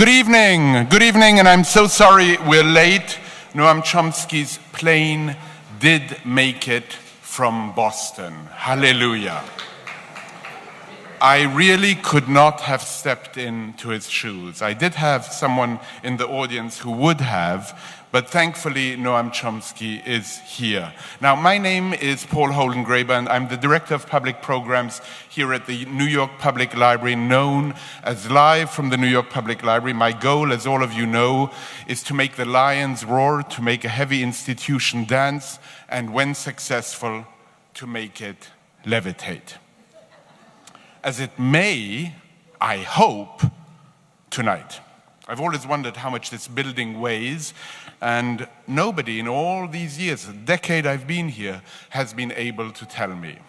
Good evening, and I'm so sorry we're late. Noam Chomsky's plane did make it from Boston. Hallelujah. I really could not have stepped into his shoes. I did have someone in the audience who would have, but thankfully Noam Chomsky is here. Now, my name is Paul Holdengraber, and I'm the Director of Public Programs here at the New York Public Library, known as Live from the New York Public Library. My goal, as all of you know, is to make the lions roar, to make a heavy institution dance, and when successful, to make it levitate. As it may, I hope, tonight. I've always wondered how much this building weighs, and nobody in all these years, a decade I've been here, has been able to tell me.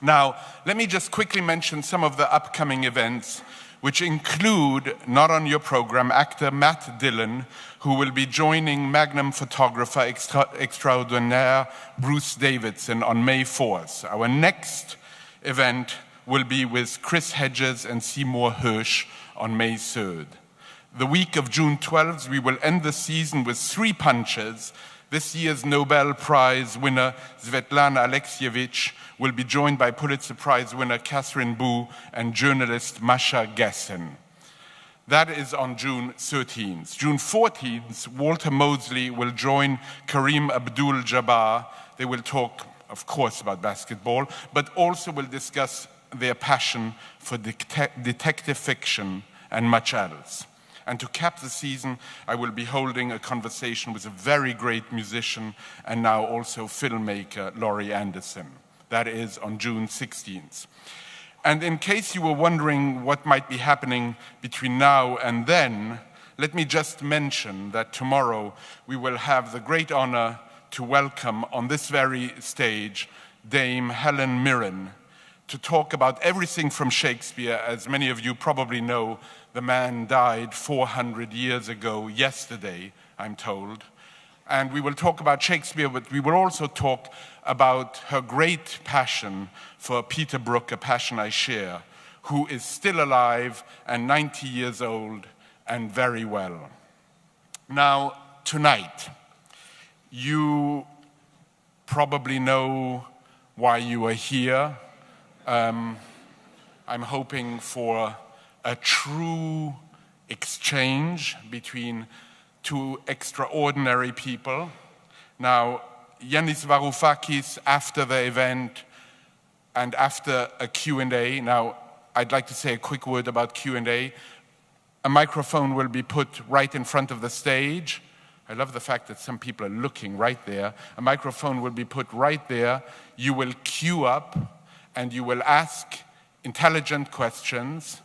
Now, let me just quickly mention some of the upcoming events, which include, not on your program, actor Matt Dillon, who will be joining Magnum photographer extraordinaire Bruce Davidson on May 4th. Our next event will be with Chris Hedges and Seymour Hersh on May 3rd. The week of June 12th, we will end the season with 3 punches. This year's Nobel Prize winner, Svetlana Alexievich, will be joined by Pulitzer Prize winner Catherine Boo and journalist Masha Gessen. That is on June 13th. June 14th, Walter Mosley will join Kareem Abdul-Jabbar. They will talk, of course, about basketball, but also will discuss their passion for detective fiction and much else. And to cap the season, I will be holding a conversation with a very great musician and now also filmmaker, Laurie Anderson. That is on June 16th. And in case you were wondering what might be happening between now and then, let me just mention that tomorrow we will have the great honor to welcome on this very stage Dame Helen Mirren, to talk about everything from Shakespeare. As many of you probably know, the man died 400 years ago yesterday, I'm told. And we will talk about Shakespeare, but we will also talk about her great passion for Peter Brook, a passion I share, who is still alive and 90 years old and very well. Now, tonight, you probably know why you are here. I'm hoping for a true exchange between 2 extraordinary people. Now, YANIS Varoufakis, after the event and after a Q&A, now I'd like to say a quick word about Q&A. A microphone will be put right in front of the stage. I love the fact that some people are looking right there. A microphone will be put right there. You will queue up and you will ask intelligent questions,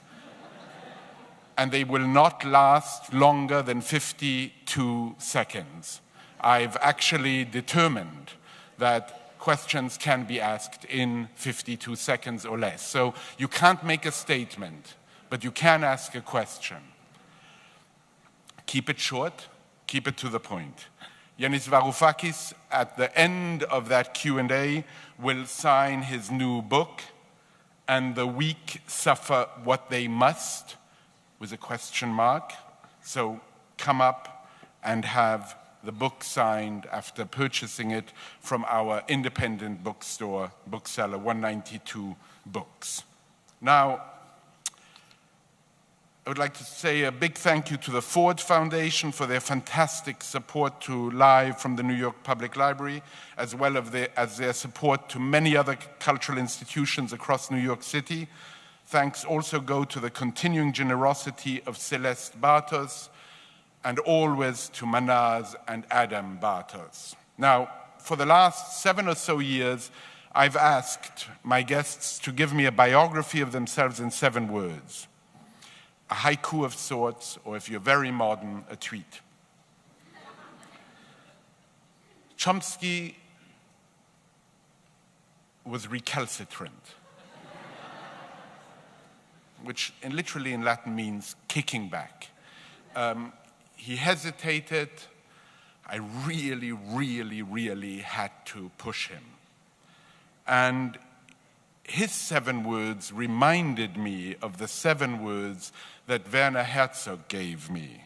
and they will not last longer than 52 seconds. I've actually determined that questions can be asked in 52 seconds or less. So you can't make a statement, but you can ask a question. Keep it short, keep it to the point. YANIS Varoufakis, at the end of that Q&A, will sign his new book, And the Weak Suffer What They Must, with a question mark. So come up and have the book signed after purchasing it from our independent bookstore, bookseller 192 Books. Now, I would like to say a big thank you to the Ford Foundation for their fantastic support to Live from the New York Public Library, as well as their support to many other cultural institutions across New York City. Thanks also go to the continuing generosity of Celeste Bartos, and always to Manaz and Adam Bartos. Now, for the last 7 or so years, I've asked my guests to give me a biography of themselves in 7 words. A haiku of sorts, or if you're very modern, a tweet. Chomsky was recalcitrant, which literally in Latin means kicking back. He hesitated. I really had to push him. And his 7 words reminded me of the 7 words that Werner Herzog gave me.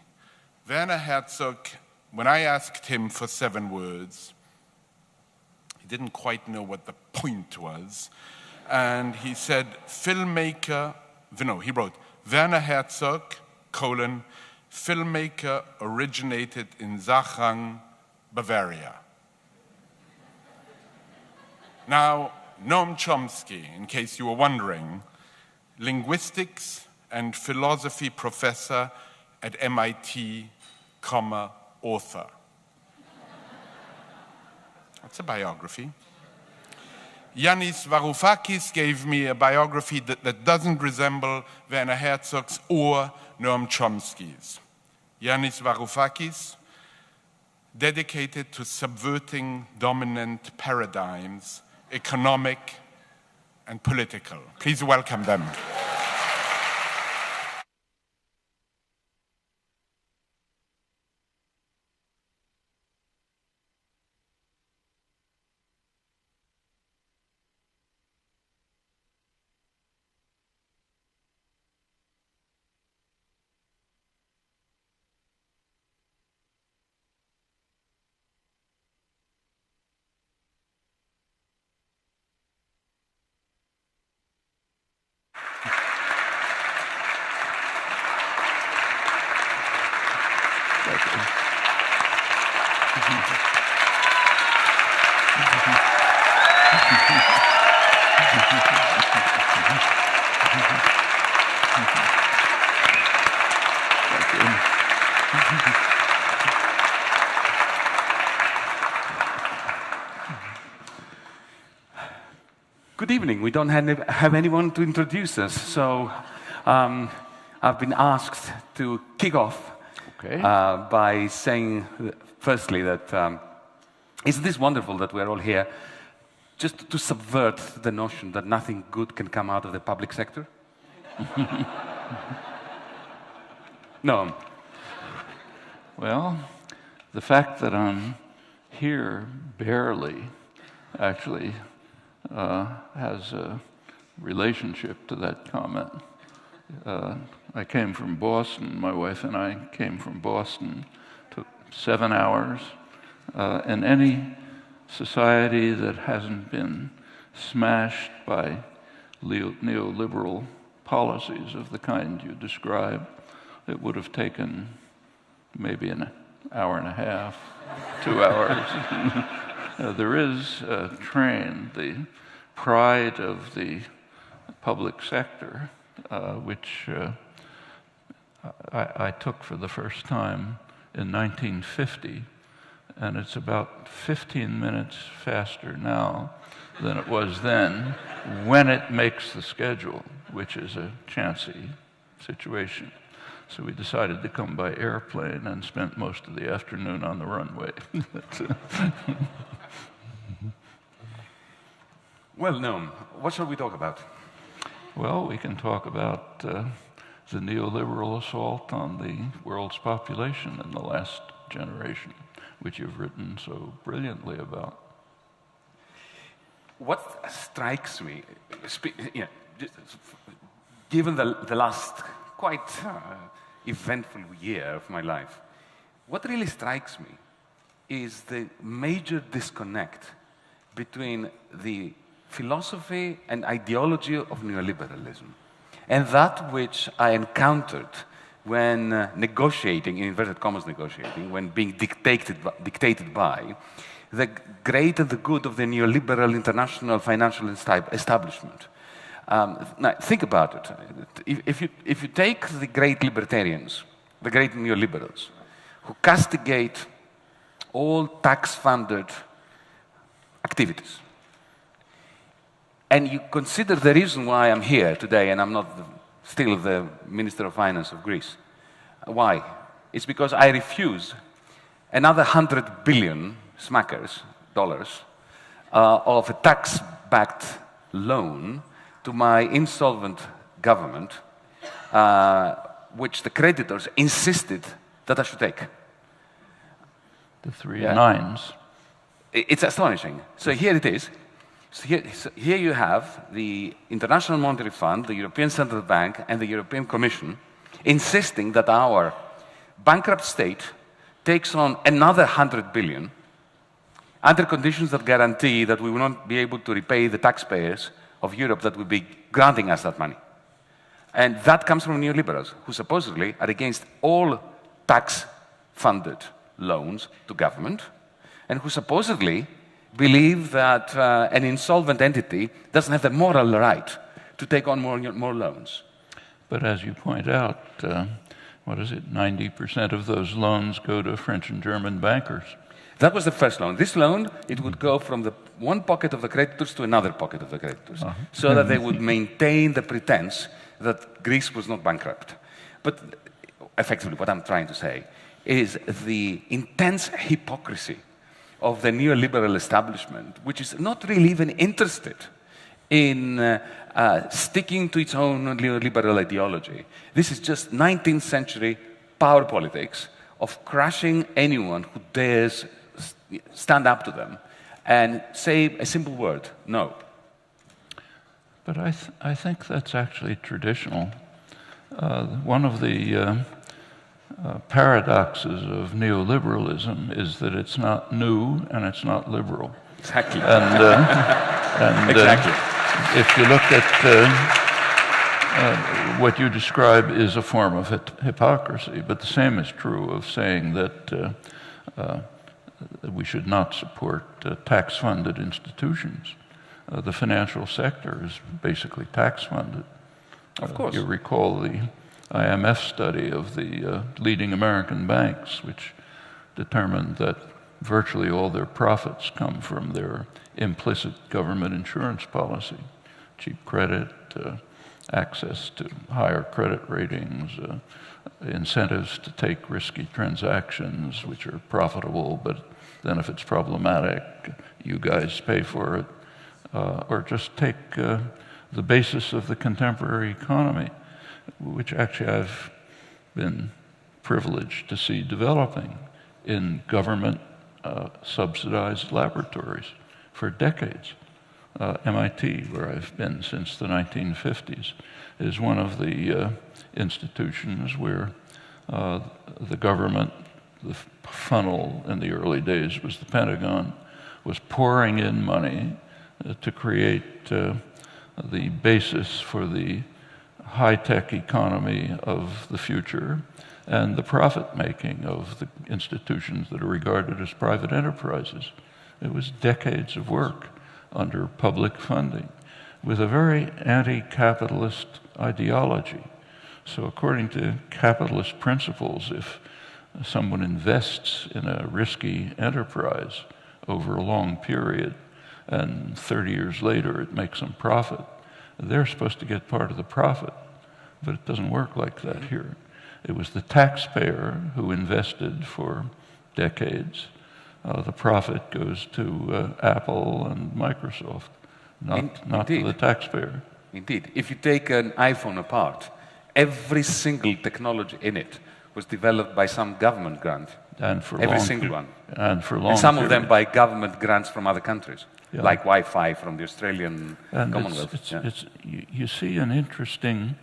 Werner Herzog, when I asked him for 7 words, he didn't quite know what the point was. And he said, filmmaker, no, he wrote, Werner Herzog, filmmaker originated in Sachsen, Bavaria. Now, Noam Chomsky, in case you were wondering, linguistics and philosophy professor at MIT, author. That's a biography. YANIS Varoufakis gave me a biography that doesn't resemble Werner Herzog's or Noam Chomsky's. YANIS Varoufakis, dedicated to subverting dominant paradigms, economic and political. Please welcome them. Good evening. We don't have anyone to introduce us, so I've been asked to kick off by saying, firstly, that isn't this wonderful that we're all here just to subvert the notion that nothing good can come out of the public sector? No. Well, the fact that I'm here barely actually has a relationship to that comment. I came from Boston. My wife and I came from Boston. Took 7 hours. In any society that hasn't been smashed by neoliberal policies of the kind you describe, it would have taken maybe an hour and a half, 2 hours. There is a train, the pride of the public sector, which I took for the first time in 1950, and it's about 15 minutes faster now than it was then when it makes the schedule, which is a chancy situation. So we decided to come by airplane and spent most of the afternoon on the runway. Well, Noam, what shall we talk about? Well, we can talk about the neoliberal assault on the world's population in the last generation, which you've written so brilliantly about. What strikes me, given the last quite eventful year of my life, what really strikes me is the major disconnect between the philosophy and ideology of neoliberalism and that which I encountered when negotiating, in inverted commas negotiating, when being dictated by the great and the good of the neoliberal international financial establishment. Now, think about it. If you take the great libertarians, the great neoliberals, who castigate all tax-funded activities, and you consider the reason why I'm here today and I'm not still the Minister of Finance of Greece. Why? It's because I refuse another 100 billion dollars of a tax-backed loan to my insolvent government, which the creditors insisted that I should take. The three nines. It's astonishing. So here it is. So here you have the International Monetary Fund, the European Central Bank, and the European Commission insisting that our bankrupt state takes on another 100 billion under conditions that guarantee that we will not be able to repay the taxpayers of Europe that will be granting us that money. And that comes from neoliberals, who supposedly are against all tax-funded loans to government, and who supposedly believe that an insolvent entity doesn't have the moral right to take on more loans. But as you point out, what is it, 90% of those loans go to French and German bankers. That was the first loan. This loan, it would go from the one pocket of the creditors to another pocket of the creditors, so that they would maintain the pretense that Greece was not bankrupt. But effectively, what I'm trying to say is the intense hypocrisy of the neoliberal establishment, which is not really even interested in sticking to its own neoliberal ideology. This is just 19th century power politics of crushing anyone who dares stand up to them and say a simple word, no. But I think that's actually traditional. One of the paradoxes of neoliberalism is that it's not new and it's not liberal. Exactly. And exactly. If you look at what you describe is a form of hypocrisy, but the same is true of saying that we should not support tax-funded institutions. The financial sector is basically tax-funded. Of course. You recall the IMF study of the leading American banks, which determined that virtually all their profits come from their implicit government insurance policy, cheap credit, access to higher credit ratings, incentives to take risky transactions which are profitable, but then if it's problematic, you guys pay for it. Or just take the basis of the contemporary economy, which actually I've been privileged to see developing in government subsidized laboratories for decades. MIT, where I've been since the 1950s, is one of the institutions where the government, the funnel in the early days was the Pentagon, was pouring in money to create the basis for the high-tech economy of the future and the profit-making of the institutions that are regarded as private enterprises. It was decades of work under public funding with a very anti-capitalist ideology. So according to capitalist principles, if someone invests in a risky enterprise over a long period and 30 years later it makes them profit, they're supposed to get part of the profit. But it doesn't work like that here. It was the taxpayer who invested for decades. The profit goes to Apple and Microsoft, not to the taxpayer. Indeed. If you take an iPhone apart, every single technology in it was developed by some government grant. And for every single one. And for long and some of them periods. by government grants from other countries, Yeah. like Wi-Fi from the Australian And Commonwealth. you see an interesting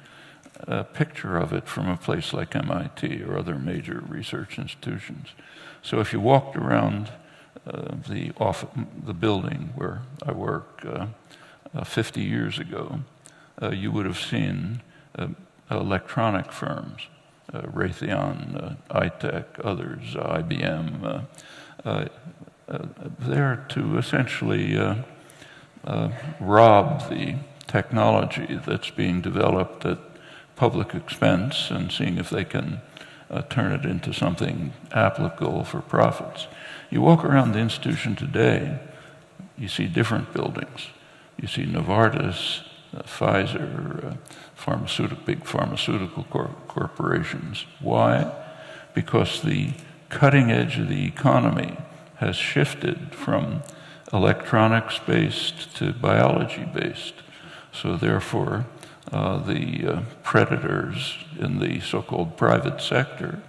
picture of it from a place like MIT or other major research institutions. So if you walked around the building where I work 50 years ago, you would have seen electronic firms, Raytheon, iTech, others, IBM, there to essentially rob the technology that's being developed at public expense and seeing if they can turn it into something applicable for profits. You walk around the institution today, you see different buildings. You see Novartis, Pfizer, big pharmaceutical corporations. Why? Because the cutting edge of the economy has shifted from electronics-based to biology-based. So therefore, the predators in the so-called private sector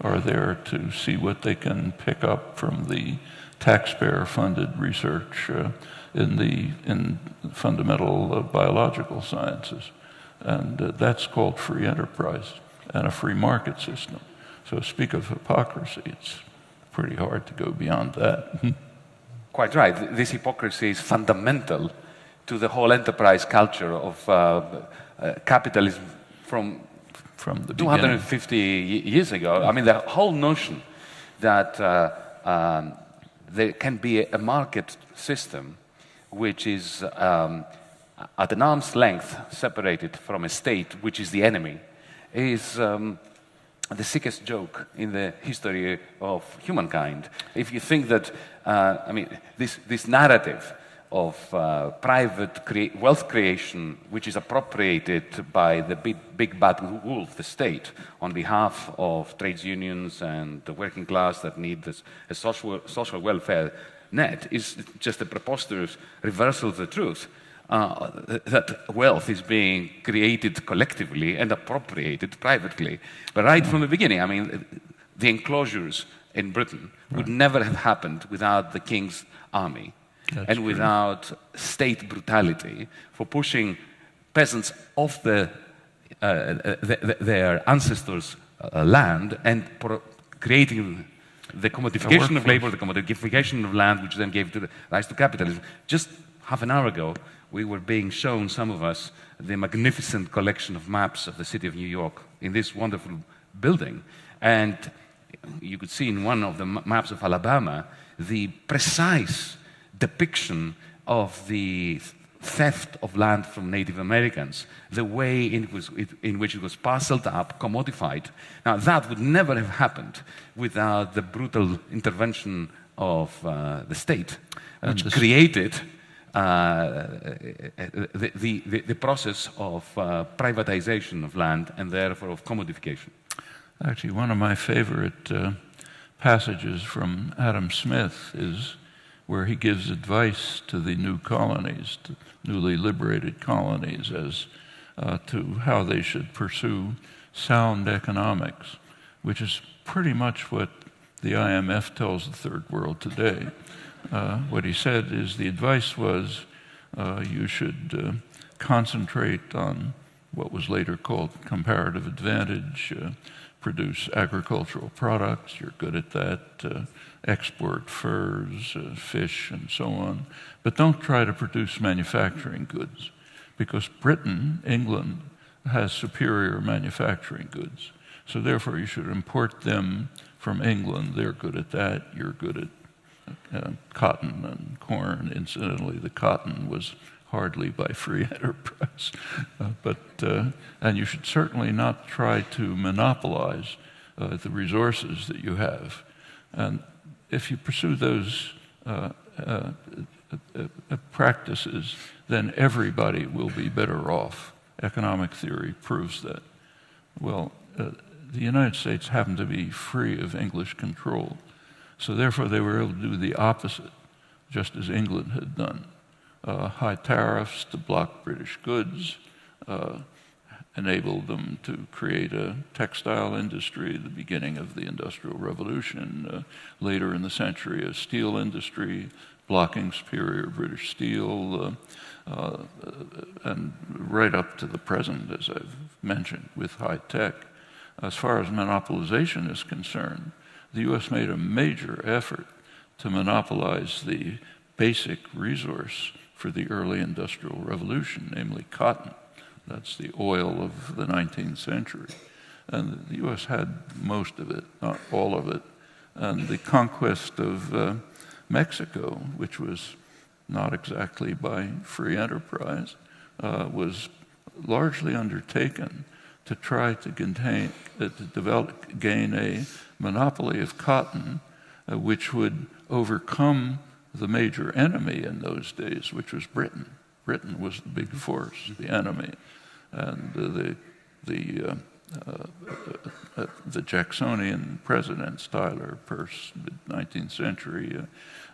are there to see what they can pick up from the taxpayer-funded research in fundamental biological sciences. And that's called free enterprise and a free market system. So speak of hypocrisy, it's pretty hard to go beyond that. Quite right. This hypocrisy is fundamental to the whole enterprise culture of capitalism from the 250 years ago. I mean, the whole notion that there can be a market system which is at an arm's length separated from a state, which is the enemy, is the sickest joke in the history of humankind. If you think that, I mean, this narrative of private wealth creation, which is appropriated by the big bad wolf, the state, on behalf of trades unions and the working class that need a social welfare net, is just a preposterous reversal of the truth. That wealth is being created collectively and appropriated privately. But right from the beginning, I mean, the enclosures in Britain would never have happened without the king's army. That's and true. Without state brutality for pushing peasants off their ancestors' land and creating the commodification of labor, the commodification of land, which then gave rise to capitalism. Just half an hour ago, we were being shown, some of us, the magnificent collection of maps of the city of New York in this wonderful building. And you could see in one of the maps of Alabama the precise depiction of the theft of land from Native Americans, the way in which it was parceled up, commodified. Now, that would never have happened without the brutal intervention of the state, which created the process of privatization of land and therefore of commodification. Actually, one of my favorite passages from Adam Smith is where he gives advice to the new colonies, to newly liberated colonies, as to how they should pursue sound economics, which is pretty much what the IMF tells the third world today. What he said is the advice was you should concentrate on what was later called comparative advantage, produce agricultural products, you're good at that, export furs, fish, and so on. But don't try to produce manufacturing goods, because Britain, England, has superior manufacturing goods. So therefore, you should import them from England. They're good at that. You're good at cotton and corn. Incidentally, the cotton was hardly by free enterprise. And you should certainly not try to monopolize the resources that you have. And if you pursue those practices, then everybody will be better off. Economic theory proves that. Well, the United States happened to be free of English control, so therefore they were able to do the opposite, just as England had done. High tariffs to block British goods, enabled them to create a textile industry, the beginning of the Industrial Revolution, later in the century a steel industry, blocking superior British steel, and right up to the present, as I've mentioned, with high tech. As far as monopolization is concerned, the U.S. made a major effort to monopolize the basic resource for the early Industrial Revolution, namely cotton. That's the oil of the 19th century. And the U.S. had most of it, not all of it. And the conquest of Mexico, which was not exactly by free enterprise, was largely undertaken to try to gain a monopoly of cotton, which would overcome the major enemy in those days, which was Britain. Britain was the big force, the enemy. And the Jacksonian presidents, Tyler, Peirce, mid-19th century,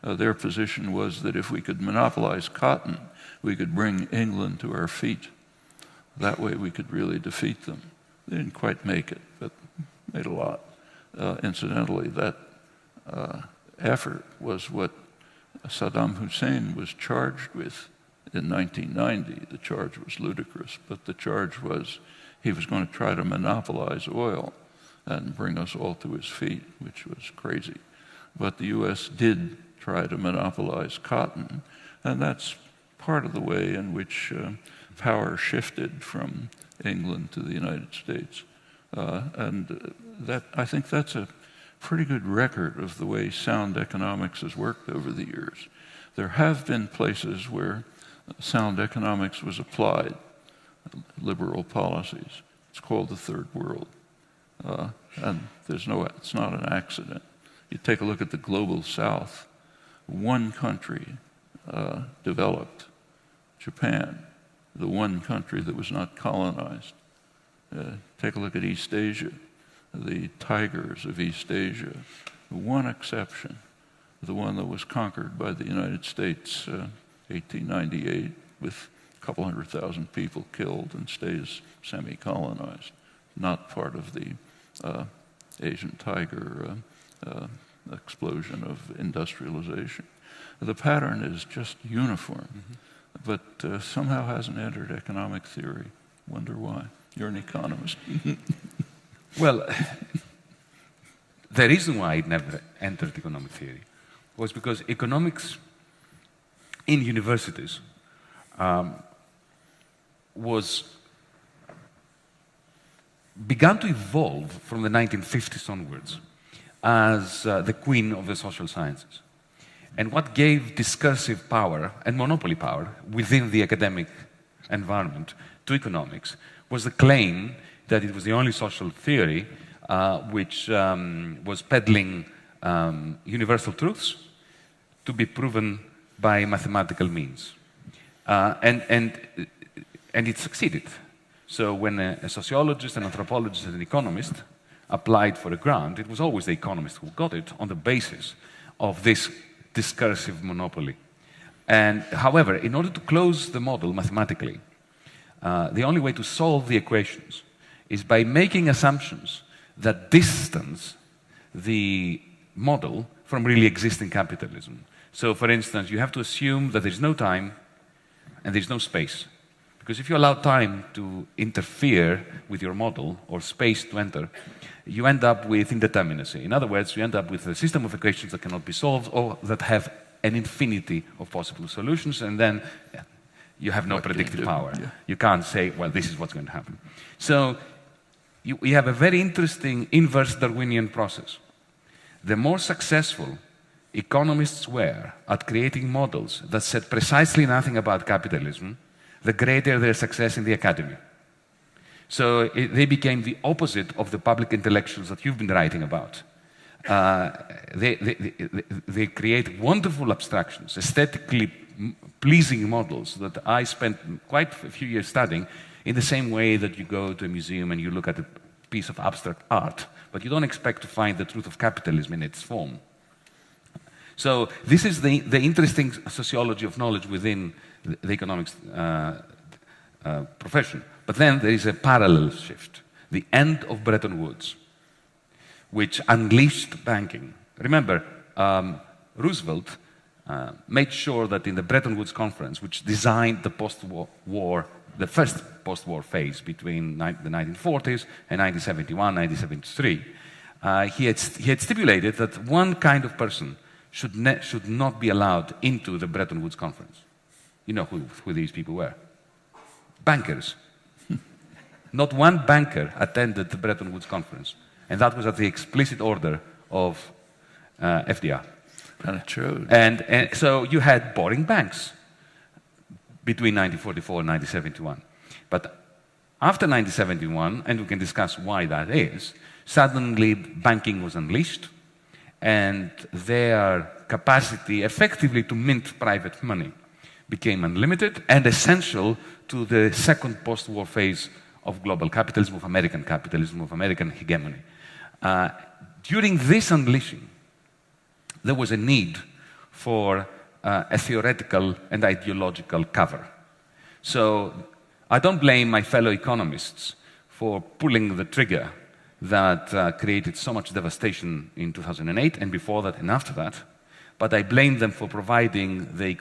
their position was that if we could monopolize cotton, we could bring England to our feet. That way we could really defeat them. They didn't quite make it, but made a lot. Incidentally, that effort was what Saddam Hussein was charged with in 1990. The charge was ludicrous, but the charge was he was going to try to monopolize oil and bring us all to his feet, which was crazy. But the U.S. did try to monopolize cotton, and that's part of the way in which power shifted from England to the United States. I think that's a pretty good record of the way sound economics has worked over the years. There have been places where sound economics was applied, liberal policies. It's called the Third World. And it's not an accident. You take a look at the global South. One country developed, Japan, the one country that was not colonized. Take a look at East Asia, the tigers of East Asia. One exception, the one that was conquered by the United States, 1898, with a couple 100,000 people killed and stays semi-colonized, not part of the Asian tiger explosion of industrialization. The pattern is just uniform, but somehow hasn't entered economic theory. Wonder why. You're an economist. Well, the reason why it never entered economic theory was because economics in universities began to evolve from the 1950s onwards as the queen of the social sciences. And what gave discursive power and monopoly power within the academic environment to economics was the claim that it was the only social theory which was peddling universal truths to be proven by mathematical means. And it succeeded. So when a sociologist, an anthropologist, and an economist applied for a grant, it was always the economist who got it on the basis of this discursive monopoly. And however, in order to close the model mathematically, the only way to solve the equations is by making assumptions that distance the model from really existing capitalism. So for instance, you have to assume that there's no time and there's no space. Because if you allow time to interfere with your model or space to enter, you end up with indeterminacy. In other words, you end up with a system of equations that cannot be solved or that have an infinity of possible solutions, and then you have no predictive power. Yeah. You can't say, well, this is what's going to happen. So we have a very interesting inverse Darwinian process. The more successful economists were at creating models that said precisely nothing about capitalism, the greater their success in the academy. So they became the opposite of the public intellectuals that you've been writing about. They create wonderful abstractions, aesthetically pleasing models that I spent quite a few years studying, in the same way that you go to a museum and you look at a piece of abstract art, but you don't expect to find the truth of capitalism in its form. So this is the interesting sociology of knowledge within the economics profession. But then there is a parallel shift, the end of Bretton Woods, which unleashed banking. Remember, Roosevelt made sure that in the Bretton Woods Conference, which designed the post-war, the first post-war phase between the 1940s and 1971, 1973, he had stipulated that one kind of person should not be allowed into the Bretton Woods Conference. You know who these people were? Bankers. Not one banker attended the Bretton Woods Conference, and that was at the explicit order of FDR. True. And so you had boring banks between 1944 and 1971. But after 1971, and we can discuss why that is, suddenly banking was unleashed, and their capacity effectively to mint private money became unlimited and essential to the second post-war phase of global capitalism, of American hegemony. During this unleashing, there was a need for a theoretical and ideological cover. So I don't blame my fellow economists for pulling the trigger that created so much devastation in 2008 and before that and after that. but I blamed them for providing the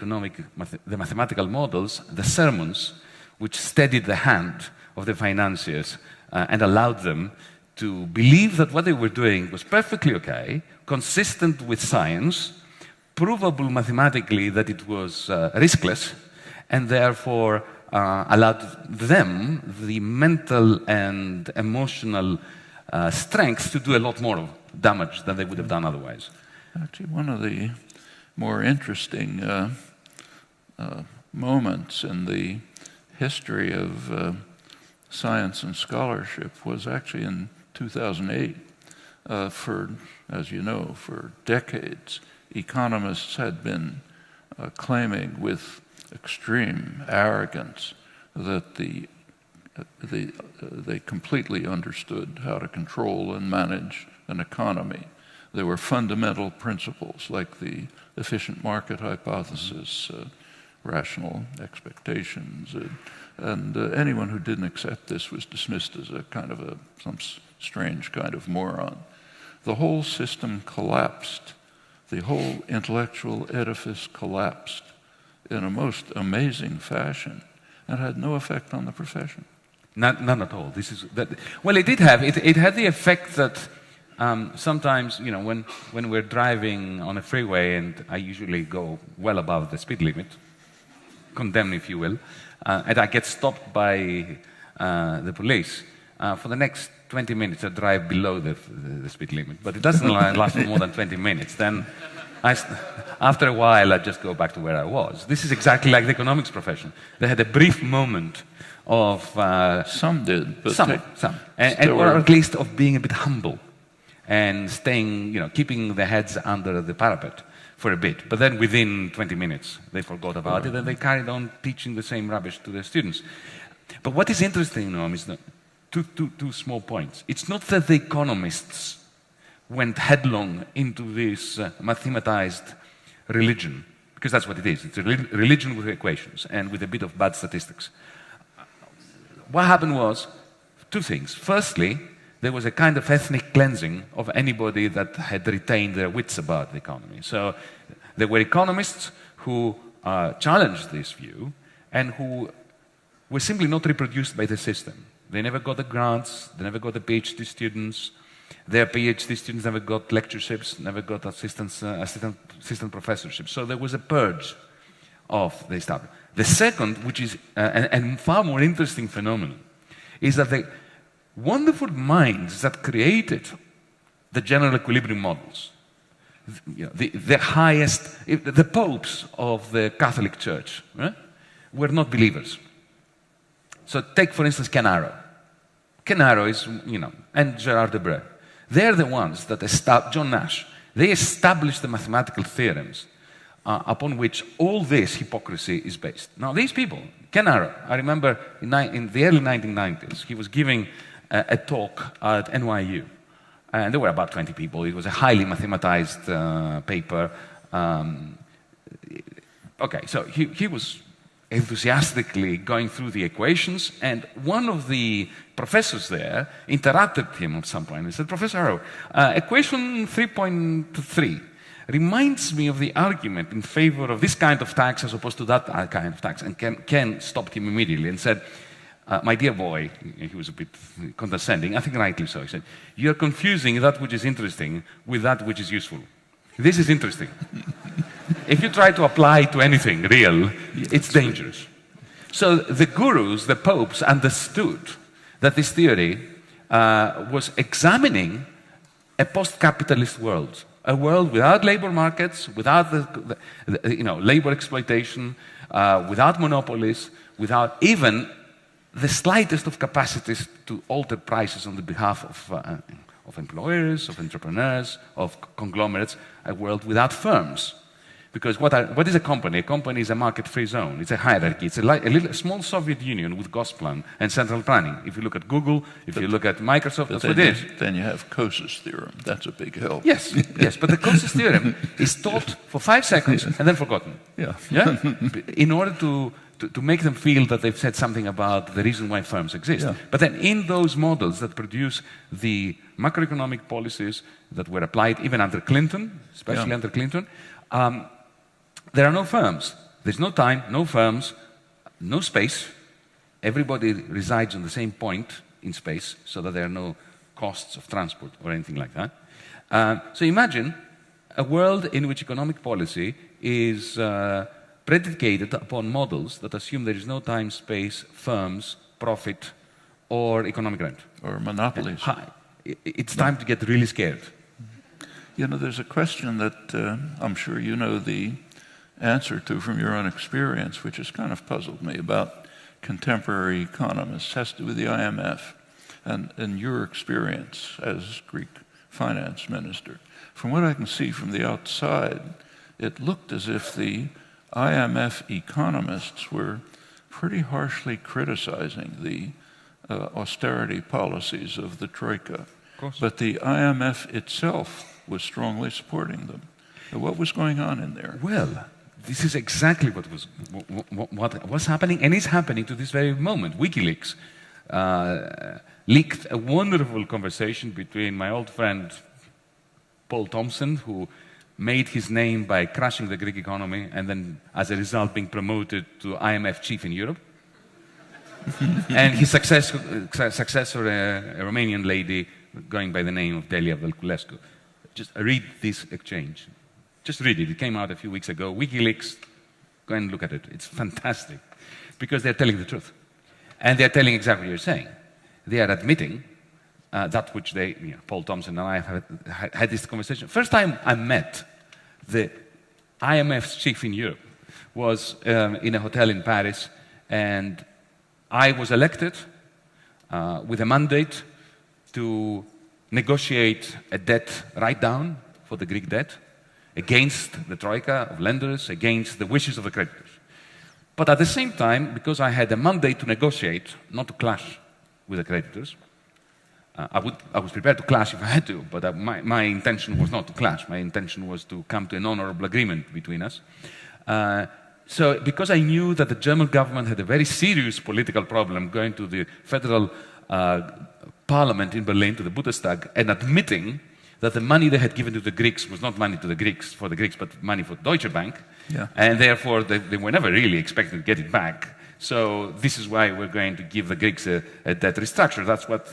mathematical models, the sermons, which steadied the hand of the financiers and allowed them to believe that what they were doing was perfectly okay, consistent with science, provable mathematically that it was riskless, and therefore allowed them the mental and emotional strength to do a lot more damage than they would have done otherwise. Actually, one of the more interesting moments in the history of science and scholarship was actually in 2008. As you know, for decades, economists had been claiming with extreme arrogance that they completely understood how to control and manage an economy. There were fundamental principles like the efficient market hypothesis, rational expectations, and anyone who didn't accept this was dismissed as a kind of some strange kind of moron. The whole system collapsed. The whole intellectual edifice collapsed in a most amazing fashion and had no effect on the profession. None at all. Well, it did have. It had the effect that sometimes, you know, when we're driving on a freeway, and I usually go well above the speed limit, condemned if you will, and I get stopped by the police, for the next 20 minutes I drive below the speed limit. But it doesn't last for more than 20 minutes. Then, after a while, I just go back to where I was. This is exactly like the economics profession. They had a brief moment of... some did, but... Some. Or at least of being a bit humble and staying, you know, keeping their heads under the parapet for a bit. But then within 20 minutes, they forgot about it and they carried on teaching the same rubbish to their students. But what is interesting, Noam, is that two small points. It's not that the economists went headlong into this mathematized religion, because that's what it is. It's a religion with equations and with a bit of bad statistics. What happened was two things. Firstly, there was a kind of ethnic cleansing of anybody that had retained their wits about the economy. So there were economists who challenged this view and who were simply not reproduced by the system. They never got the grants, they never got the PhD students, their PhD students never got lectureships, never got assistant professorships. So there was a purge of the establishment. The second, which is a far more interesting phenomenon, is that the wonderful minds that created the general equilibrium models, you know, the highest, the popes of the Catholic Church, were not believers. So take, for instance, Ken Arrow. Ken Arrow is, you know, and Gerard Debreu. They're the ones that John Nash, they established the mathematical theorems upon which all this hypocrisy is based. Now, these people, Ken Arrow, I remember in the early 1990s, he was giving a talk at NYU. And there were about 20 people. It was a highly mathematized paper. Okay, so he was enthusiastically going through the equations, and one of the professors there interrupted him at some point and said, "Professor Arrow, equation 3.3 reminds me of the argument in favor of this kind of tax as opposed to that kind of tax." And Ken stopped him immediately and said, "My dear boy," he was a bit condescending, I think rightly so, he said, "you're confusing that which is interesting with that which is useful. This is interesting. If you try to apply it to anything real, it's dangerous." So the gurus, the popes, understood that this theory was examining a post-capitalist world, a world without labor markets, without labor exploitation, without monopolies, without even the slightest of capacities to alter prices on the behalf of employers, of entrepreneurs, of conglomerates, a world without firms. Because what is a company? A company is a market-free zone. It's a hierarchy. It's a small Soviet Union with Gosplan and central planning. If you look at Google, if you look at Microsoft, that's what it is. Then you have Cose's theorem. That's a big help. Yes, yes. But the Cose's theorem is taught for 5 seconds and then forgotten. Yeah. Yeah? In order to to make them feel that they've said something about the reason why firms exist. Yeah. But then in those models that produce the macroeconomic policies that were applied even under Clinton, especially under Clinton, there are no firms. There's no time, no firms, no space. Everybody resides on the same point in space so that there are no costs of transport or anything like that. So imagine a world in which economic policy is predicated upon models that assume there is no time, space, firms, profit, or economic rent. Or monopolies. It's time to get really scared. You know, there's a question that I'm sure you know the answer to from your own experience, which has kind of puzzled me about contemporary economists. It has to do with the IMF and your experience as Greek finance minister. From what I can see from the outside, it looked as if the IMF economists were pretty harshly criticizing the austerity policies of the Troika. But the IMF itself was strongly supporting them. What was going on in there? Well, this is exactly what was happening and is happening to this very moment. WikiLeaks leaked a wonderful conversation between my old friend Paul Thompson, who made his name by crashing the Greek economy and then, as a result, being promoted to IMF chief in Europe. And his successor, a Romanian lady going by the name of Delia Velculescu. Just read this exchange. Just read it. It came out a few weeks ago. WikiLeaks, go and look at it. It's fantastic because they're telling the truth. And they're telling exactly what you're saying. They are admitting that which they, Paul Thompson and I have had this conversation. First time I met the IMF's chief in Europe was in a hotel in Paris, and I was elected with a mandate to negotiate a debt write-down for the Greek debt against the troika of lenders, against the wishes of the creditors. But at the same time, because I had a mandate to negotiate, not to clash with the creditors, I was prepared to clash if I had to, but my intention was not to clash. My intention was to come to an honorable agreement between us. So because I knew that the German government had a very serious political problem going to the federal parliament in Berlin, to the Bundestag, and admitting that the money they had given to the Greeks was not money to the Greeks, for the Greeks, but money for Deutsche Bank, and therefore they were never really expecting to get it back. So this is why we're going to give the Greeks a debt restructure. That's what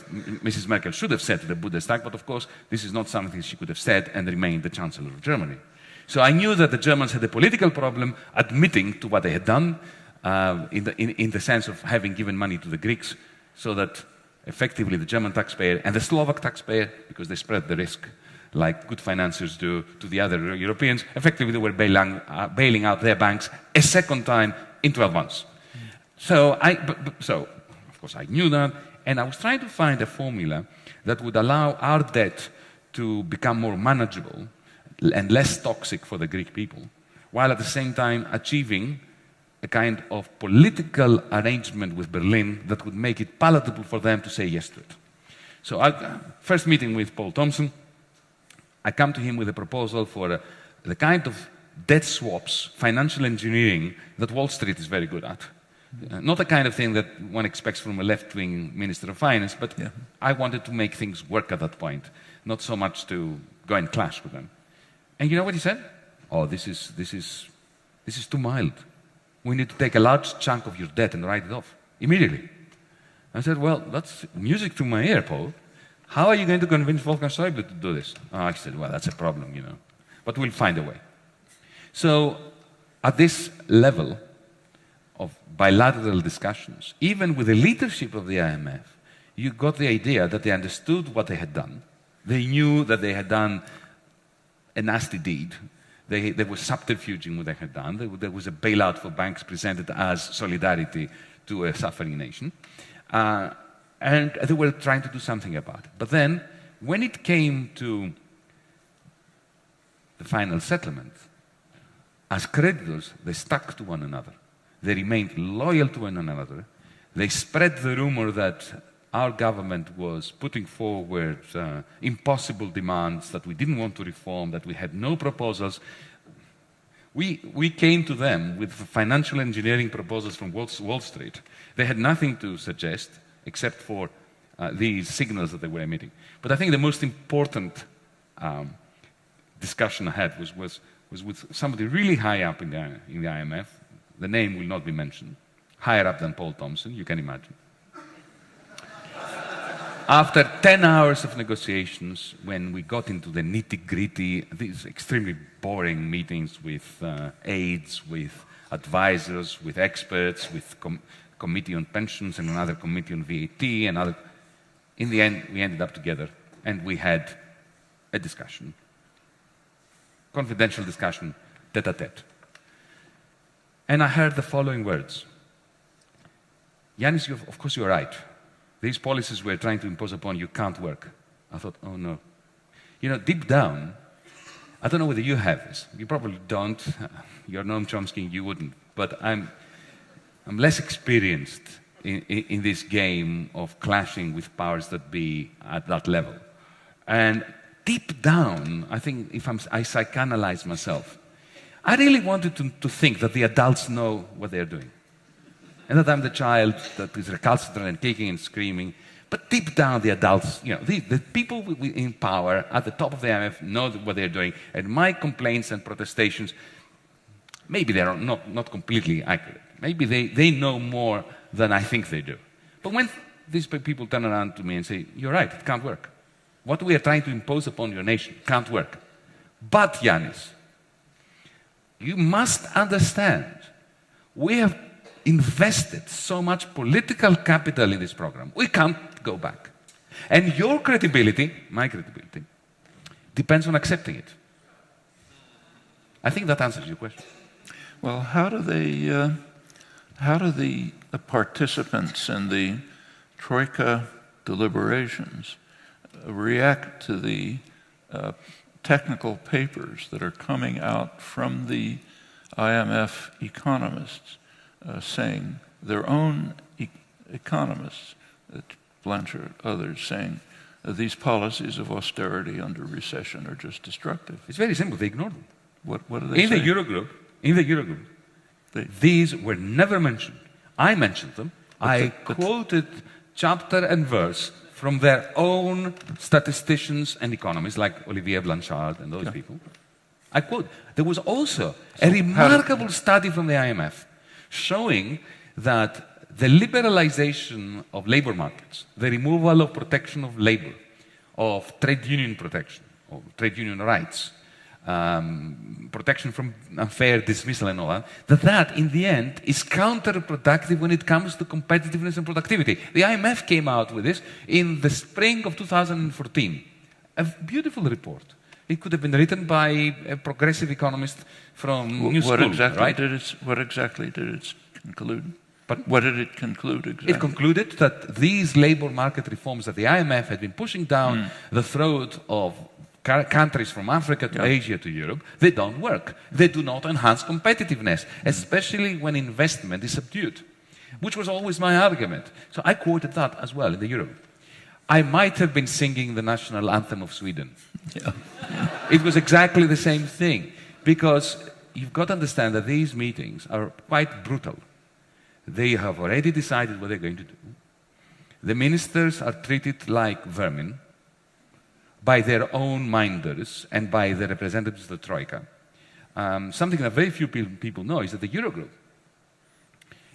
Mrs. Merkel should have said to the Bundestag, but of course this is not something she could have said and remained the Chancellor of Germany. So I knew that the Germans had a political problem admitting to what they had done in the sense of having given money to the Greeks, so that effectively the German taxpayer and the Slovak taxpayer, because they spread the risk like good financiers do to the other Europeans, effectively they were bailing out their banks a second time in 12 months. So, of course, I knew that, and I was trying to find a formula that would allow our debt to become more manageable and less toxic for the Greek people, while at the same time achieving a kind of political arrangement with Berlin that would make it palatable for them to say yes to it. So, first meeting with Paul Thompson, I come to him with a proposal for the kind of debt swaps, financial engineering that Wall Street is very good at. Not the kind of thing that one expects from a left-wing Minister of Finance, but I wanted to make things work at that point, not so much to go and clash with them. And you know what he said? Oh, this is too mild. We need to take a large chunk of your debt and write it off immediately. I said, well, that's music to my ear, Paul. How are you going to convince Wolfgang Schäuble to do this? Oh, he said, well, that's a problem, but we'll find a way. So at this level of bilateral discussions, even with the leadership of the IMF, you got the idea that they understood what they had done. They knew that they had done a nasty deed. They were subterfuging what they had done. There was a bailout for banks presented as solidarity to a suffering nation. And they were trying to do something about it. But then, when it came to the final settlement, as creditors, they stuck to one another. They remained loyal to one another. They spread the rumor that our government was putting forward impossible demands, that we didn't want to reform, that we had no proposals. We came to them with financial engineering proposals from Wall Street. They had nothing to suggest except for these signals that they were emitting. But I think the most important discussion I had was with somebody really high up in the IMF. The name will not be mentioned. Higher up than Paul Thompson, you can imagine. After 10 hours of negotiations, when we got into the nitty-gritty, these extremely boring meetings with aides, with advisors, with experts, with committee on pensions and another committee on VAT and other, in the end, we ended up together and we had a discussion, confidential discussion, tête-à-tête. And I heard the following words. Yanis, of course you're right. These policies we're trying to impose upon you can't work. I thought, oh no. You know, deep down, I don't know whether you have this. You probably don't. You're Noam Chomsky, you wouldn't. But I'm less experienced in this game of clashing with powers that be at that level. And deep down, I think if I psychoanalyze myself, I really wanted to think that the adults know what they're doing. And that I'm the child that is recalcitrant and kicking and screaming. But deep down, the adults, you know, the people in power at the top of the IMF know what they're doing. And my complaints and protestations, maybe they're not completely accurate. Maybe they know more than I think they do. But when these people turn around to me and say, you're right, it can't work. What we are trying to impose upon your nation can't work. But, Yanis, you must understand, we have invested so much political capital in this program. We can't go back. And your credibility, my credibility, depends on accepting it. I think that answers your question. Well, how do the participants in the Troika deliberations react to the technical papers that are coming out from the IMF economists saying, their own economists, Blanchard, others saying, these policies of austerity under recession are just destructive? It's very simple, they ignored them. What do they say? In the Eurogroup, these were never mentioned. I mentioned them. I quoted chapter and verse from their own statisticians and economists, like Olivier Blanchard and those people. I quote. There was also a remarkable study from the IMF showing that the liberalization of labor markets, the removal of protection of labor, of trade union protection, of trade union rights, protection from unfair dismissal and all that in the end is counterproductive when it comes to competitiveness and productivity. The IMF came out with this in the spring of 2014. A beautiful report. It could have been written by a progressive economist from New School, right? What exactly did it conclude? But what did it conclude exactly? It concluded that these labor market reforms that the IMF had been pushing down the throat of countries from Africa to Asia to Europe, they don't work. They do not enhance competitiveness, especially when investment is subdued, which was always my argument. So I quoted that as well in the Eurogroup. I might have been singing the national anthem of Sweden. It was exactly the same thing, because you've got to understand that these meetings are quite brutal. They have already decided what they're going to do. The ministers are treated like vermin by their own minders and by the representatives of the Troika. Something that very few people know is that the Eurogroup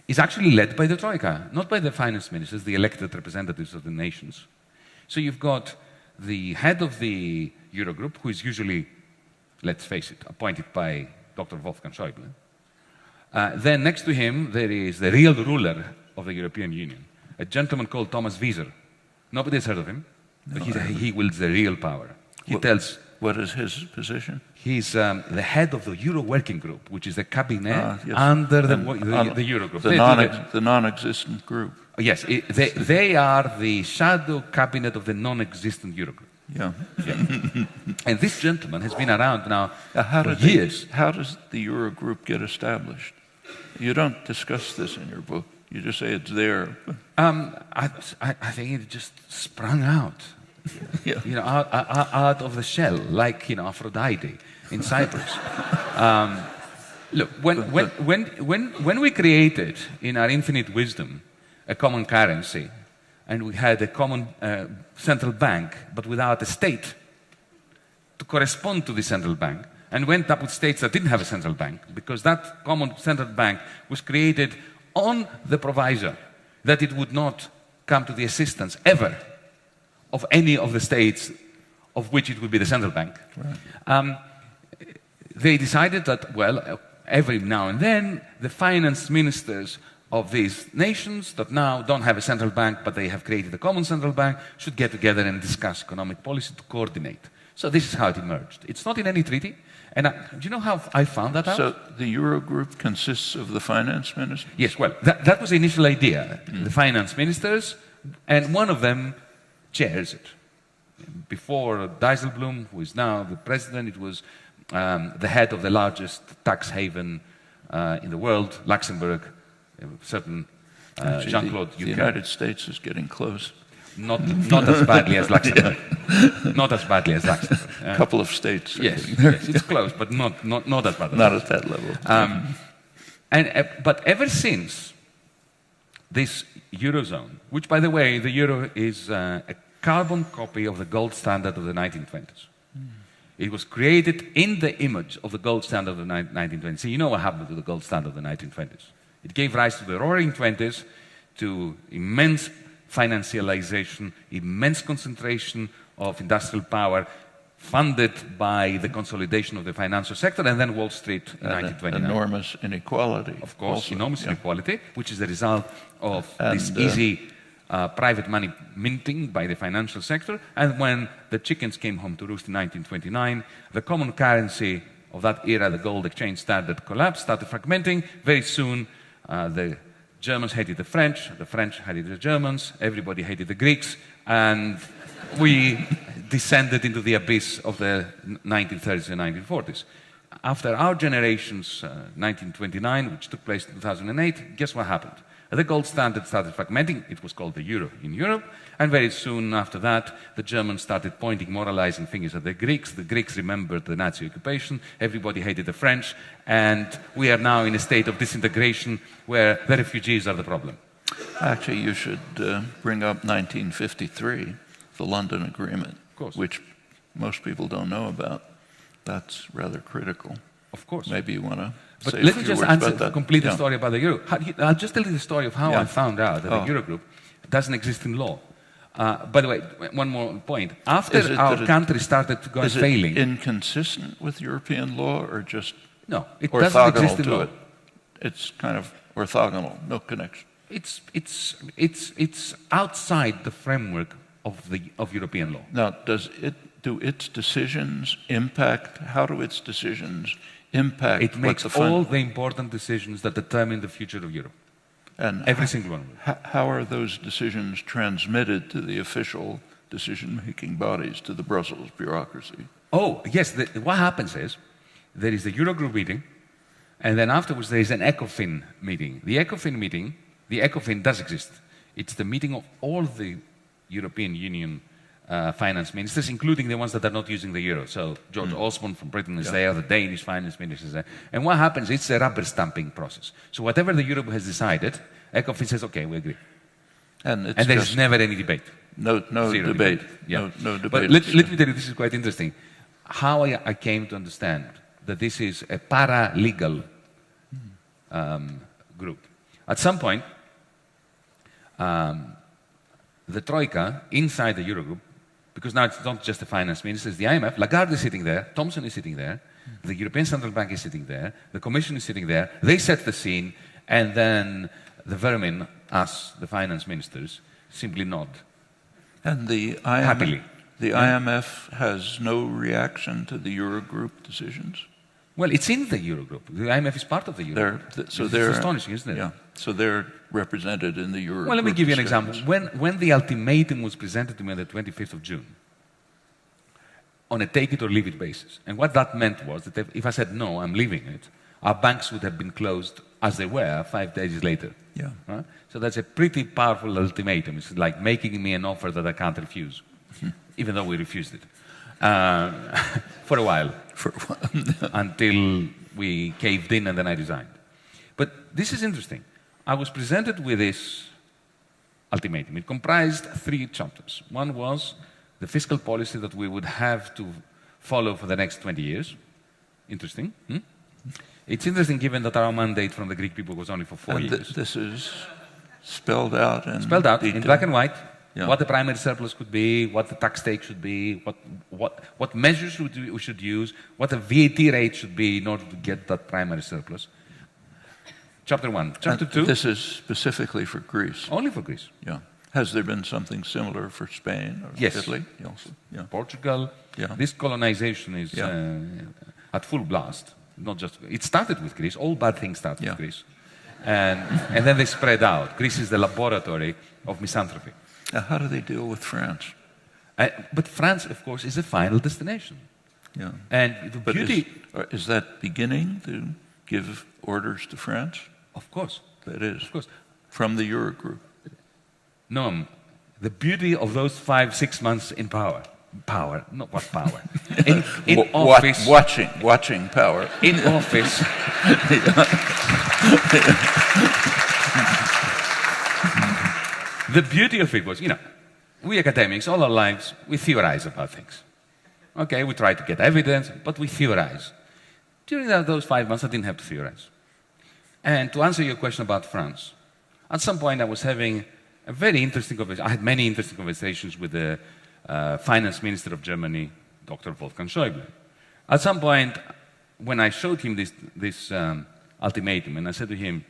is actually led by the Troika, not by the finance ministers, the elected representatives of the nations. So you've got the head of the Eurogroup, who is usually, let's face it, appointed by Dr. Wolfgang Schäuble. Then next to him, there is the real ruler of the European Union, a gentleman called Thomas Wieser. Nobody has heard of him, but he wields the real power. He tells... What is his position? He's the head of the Euro Working Group, which is the cabinet under the Eurogroup. The non-existent group. Yes, they are the shadow cabinet of the non-existent Eurogroup. Yeah. And this gentleman has been around now for years. How does the Eurogroup get established? You don't discuss this in your book. You just say it's there. I think it just sprung out. You know, out of the shell, like, you know, Aphrodite in Cyprus. Look, when we created, in our infinite wisdom, a common currency, and we had a common central bank, but without a state to correspond to the central bank, and went up with states that didn't have a central bank, because that common central bank was created on the proviso that it would not come to the assistance, ever, of any of the states of which it would be the central bank. Right. They decided that, well, every now and then, the finance ministers of these nations that now don't have a central bank, but they have created a common central bank, should get together and discuss economic policy to coordinate. So this is how it emerged. It's not in any treaty. And do you know how I found that out? So the Eurogroup consists of the finance ministers? Yes, well, that was the initial idea. The finance ministers, and one of them chairs it. Before Dijsselbloem, who is now the president, it was the head of the largest tax haven in the world, Luxembourg, certain Jean-Claude Juncker. The United States is getting close. Not as badly as Luxembourg. Not as badly as Luxembourg. A couple of states. Yes, it's close, but not as bad. Not at that level. But ever since this Eurozone, which, by the way, the Euro is a carbon copy of the gold standard of the 1920s. It was created in the image of the gold standard of the 1920s. So you know what happened to the gold standard of the 1920s. It gave rise to the roaring 20s, to immense financialization, immense concentration of industrial power, funded by the consolidation of the financial sector, and then Wall Street in 1929. Enormous inequality. Of course, also. Enormous inequality, which is the result of this easy private money minting by the financial sector. And when the chickens came home to roost in 1929, the common currency of that era, the gold exchange standard, collapsed, started fragmenting. Very soon, the Germans hated the French hated the Germans, everybody hated the Greeks, and we descended into the abyss of the 1930s and 1940s. After our generation's 1929, which took place in 2008, guess what happened? The gold standard started fragmenting. It was called the euro in Europe. And very soon after that, the Germans started pointing moralizing fingers at the Greeks. The Greeks remembered the Nazi occupation. Everybody hated the French. And we are now in a state of disintegration where the refugees are the problem. Actually, you should bring up 1953, the London Agreement, which most people don't know about. That's rather critical. Of course. Maybe you want to But say let a me few just words answer about that. to complete the story about the Euro. I'll just tell you the story of how I found out that the Eurogroup doesn't exist in law. By the way, one more point. After our country started to go failing... Is it inconsistent with European law or just no, it doesn't exist in law. It's kind of orthogonal, no connection. It's outside the framework of European law. Now, do its decisions impact, how do its decisions impact? It makes all the important decisions that determine the future of Europe. And every single one of them. How are those decisions transmitted to the official decision-making bodies, to the Brussels bureaucracy? Oh, yes. What happens is, there is the Eurogroup meeting, and then afterwards there is an ECOFIN meeting. The ECOFIN does exist. It's the meeting of all the European Union finance ministers, including the ones that are not using the euro. So George Osborne from Britain is there, the Danish finance minister is there. And what happens, it's a rubber stamping process. So whatever the Europe has decided, ECOFIN says, okay, we agree. And there's never any debate. No debate. Yeah. No debate. But let me tell you, this is quite interesting. How I came to understand that this is a paralegal group. At some point, the Troika inside the Eurogroup, because now it's not just the finance minister, it's the IMF, Lagarde is sitting there, Thompson is sitting there, the European Central Bank is sitting there, the Commission is sitting there, they set the scene, and then the vermin, us, the finance ministers, simply nod. And the IMF, happily. The IMF has no reaction to the Eurogroup decisions? Well, it's in the Eurogroup. The IMF is part of the Eurogroup. It's astonishing, isn't it? Yeah. So they're represented in the Eurogroup. Well, let me give you an example. When the ultimatum was presented to me on the 25th of June, on a take-it-or-leave-it basis, and what that meant was that if I said, no, I'm leaving it, our banks would have been closed as they were 5 days later. Yeah. Right? So that's a pretty powerful ultimatum. It's like making me an offer that I can't refuse, even though we refused it. For a while. Until we caved in and then I resigned. But this is interesting. I was presented with this ultimatum. It comprised 3 chapters. One was the fiscal policy that we would have to follow for the next 20 years. Interesting. It's interesting given that our mandate from the Greek people was only for 4 years. This is spelled out in in black and white. Yeah. What the primary surplus could be, what the tax take should be, what measures we should use, what the VAT rate should be in order to get that primary surplus. Chapter 1. Chapter 2. This is specifically for Greece. Only for Greece. Yeah. Has there been something similar for Spain or Yes. Italy? Also? Yeah. Portugal. Yeah. This colonization is at full blast. Not just it started with Greece. All bad things start with Greece, and then they spread out. Greece is the laboratory of misanthropy. Now, how do they deal with France? But France, of course, is the final destination. Yeah. And the beauty is that beginning to give orders to France? Of course. That is. Of course. From the Eurogroup. No, the beauty of those 5-6 months in power. Power, not what power. In office. Watching power. In office. The beauty of it was, we academics, all our lives, we theorize about things. Okay, we try to get evidence, but we theorize. During those 5 months, I didn't have to theorize. And to answer your question about France, at some point I was having a very interesting conversation. I had many interesting conversations with the finance minister of Germany, Dr. Wolfgang Schäuble. At some point, when I showed him this ultimatum, and I said to him,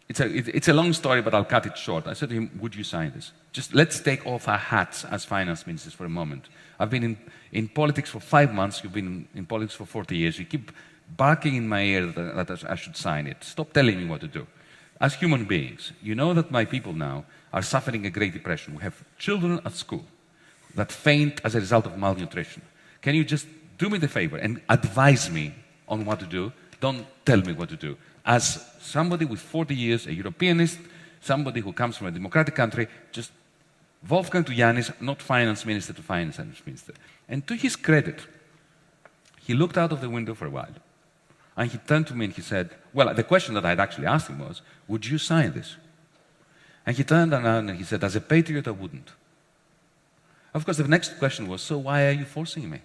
it's a long story, but I'll cut it short. I said to him, would you sign this? Just let's take off our hats as finance ministers for a moment. I've been in politics for 5 months. You've been in politics for 40 years. You keep barking in my ear that I should sign it. Stop telling me what to do. As human beings, you know that my people now are suffering a Great Depression. We have children at school that faint as a result of malnutrition. Can you just do me the favor and advise me on what to do? Don't tell me what to do. As somebody with 40 years, a Europeanist, somebody who comes from a democratic country, just Wolfgang to Yanis, not finance minister to finance minister. And to his credit, he looked out of the window for a while. And he turned to me and he said, well, the question that I had actually asked him was, would you sign this? And he turned around and he said, as a patriot, I wouldn't. Of course, the next question was, so why are you forcing me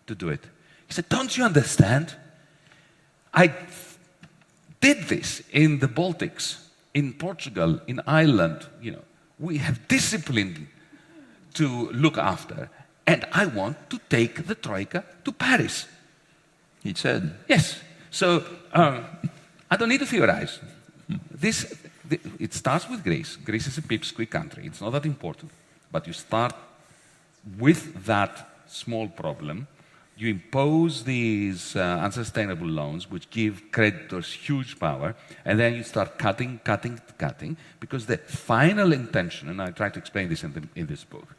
to do it? He said, don't you understand? I did this in the Baltics, in Portugal, in Ireland. We have discipline to look after, and I want to take the Troika to Paris. He said. Yes. So I don't need to theorize. It starts with Greece. Greece is a pipsqueak country. It's not that important. But you start with that small problem. You impose these unsustainable loans, which give creditors huge power, and then you start cutting, because the final intention, and I try to explain this in this book,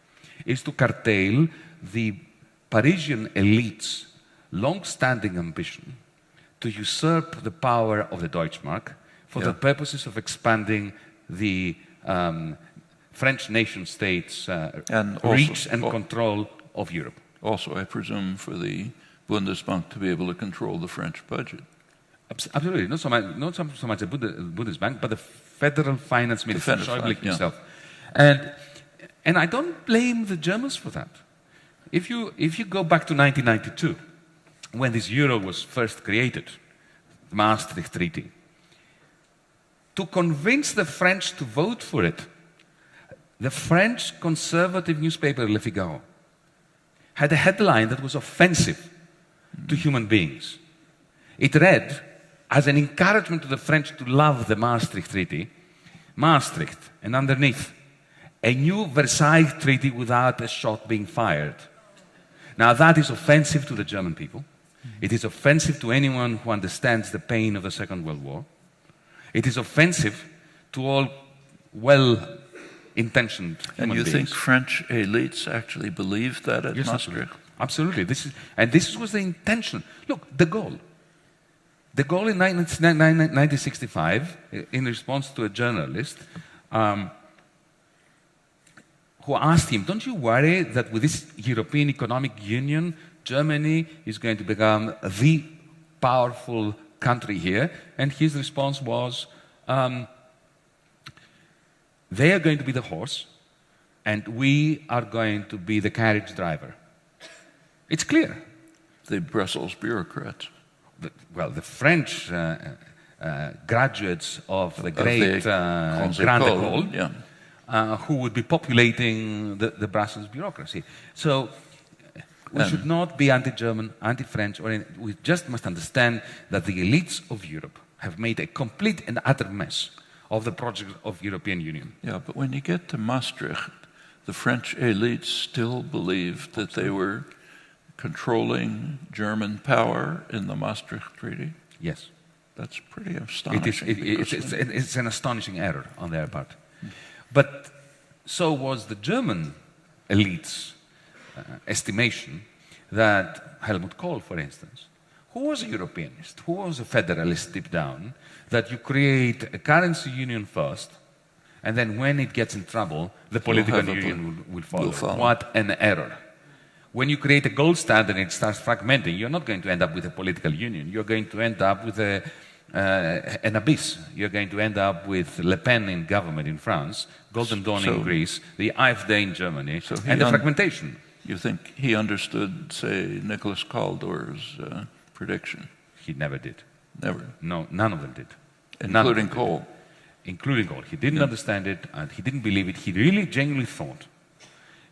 is to curtail the Parisian elite's long-standing ambition to usurp the power of the Deutschmark for the purposes of expanding the French nation-state's reach and control of Europe. Also, I presume, for the Bundesbank to be able to control the French budget. Absolutely. Not so much the Bundesbank, but the Federal Finance Minister, Schäuble himself. And I don't blame the Germans for that. If you go back to 1992, when this euro was first created, the Maastricht Treaty, to convince the French to vote for it, the French conservative newspaper Le Figaro had a headline that was offensive to human beings. It read, as an encouragement to the French to love the Maastricht Treaty, Maastricht, and underneath, a new Versailles Treaty without a shot being fired. Now that is offensive to the German people. It is offensive to anyone who understands the pain of the Second World War. It is offensive to all well-intentioned human beings. And you think French elites actually believed that at Maastricht? Absolutely. This was the intention. Look, de Gaulle in 1965, in response to a journalist who asked him, don't you worry that with this European Economic Union, Germany is going to become the powerful country here. And his response was, they are going to be the horse, and we are going to be the carriage driver. It's clear. The Brussels bureaucrats. The French graduates of the great Grande École, yeah. Who would be populating the Brussels bureaucracy. So we should not be anti-German, anti-French, we just must understand that the elites of Europe have made a complete and utter mess of the project of European Union. Yeah, but when you get to Maastricht, the French elites still believed that they were controlling German power in the Maastricht Treaty. Yes. That's pretty astonishing. It's an astonishing error on their part. But so was the German elites' estimation that Helmut Kohl, for instance, who was a Europeanist, who was a federalist deep down, that you create a currency union first, and then when it gets in trouble, the political union will follow. What an error. When you create a gold standard and it starts fragmenting, you're not going to end up with a political union. You're going to end up with an abyss. You're going to end up with Le Pen in government in France, Golden Dawn in Greece, the AfD in Germany, and the fragmentation. You think he understood, say, Nicholas Kaldor's prediction? He never did. Never? No, none of them did. Including Kohl? Including Kohl. He didn't understand it, and he didn't believe it. He really genuinely thought,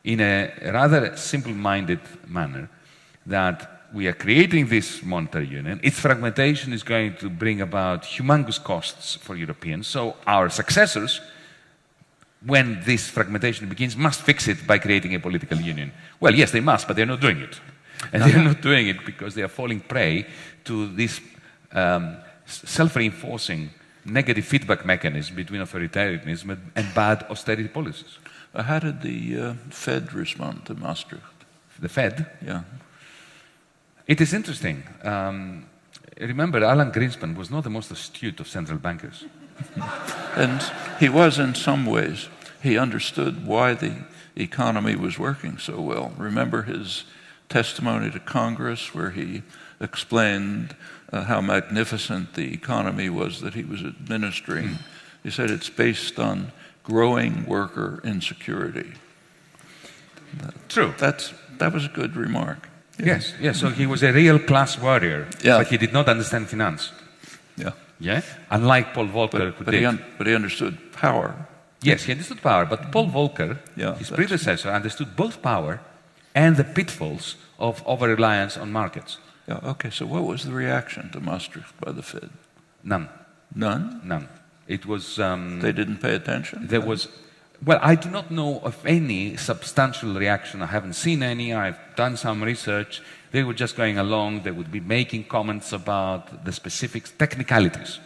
in a rather simple-minded manner, that we are creating this monetary union. Its fragmentation is going to bring about humongous costs for Europeans. So our successors, when this fragmentation begins, must fix it by creating a political union. Well, yes, they must, but they're not doing it. And they're not doing it because they are falling prey to this self-reinforcing negative feedback mechanism between authoritarianism and bad austerity policies. How did the Fed respond to Maastricht? The Fed? Yeah. It is interesting. Remember, Alan Greenspan was not the most astute of central bankers. And he was in some ways. He understood why the economy was working so well. Remember his testimony to Congress where he explained how magnificent the economy was that he was administering. He said it's based on growing worker insecurity. True. That was a good remark. Yes, yes. So he was a real class warrior, but he did not understand finance. Yeah. Yeah? Unlike Paul Volcker, who did. But he understood power. Yes, he understood power, but Paul Volcker, his predecessor, understood both power and the pitfalls of over-reliance on markets. Yeah, okay, so what was the reaction to Maastricht by the Fed? None. None? None. It was... they didn't pay attention? There was... Well, I do not know of any substantial reaction. I haven't seen any. I've done some research. They were just going along. They would be making comments about the specific technicalities,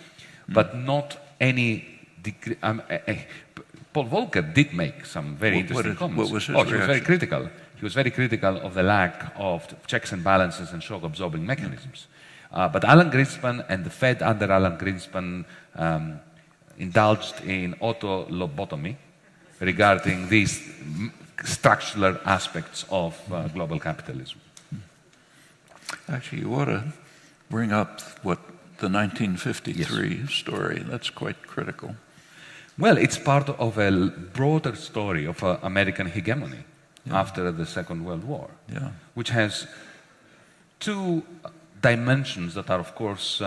but not any degree. Paul Volcker did make some very interesting comments. What was his reaction? He was very critical. He was very critical of the lack of checks and balances and shock-absorbing mechanisms. But Alan Greenspan and the Fed under Alan Greenspan indulged in auto-lobotomy regarding these structural aspects of global capitalism. Actually, you ought to bring up what the 1953 story. That's quite critical. Well, it's part of a broader story of American hegemony after the Second World War, which has two dimensions that are, of course,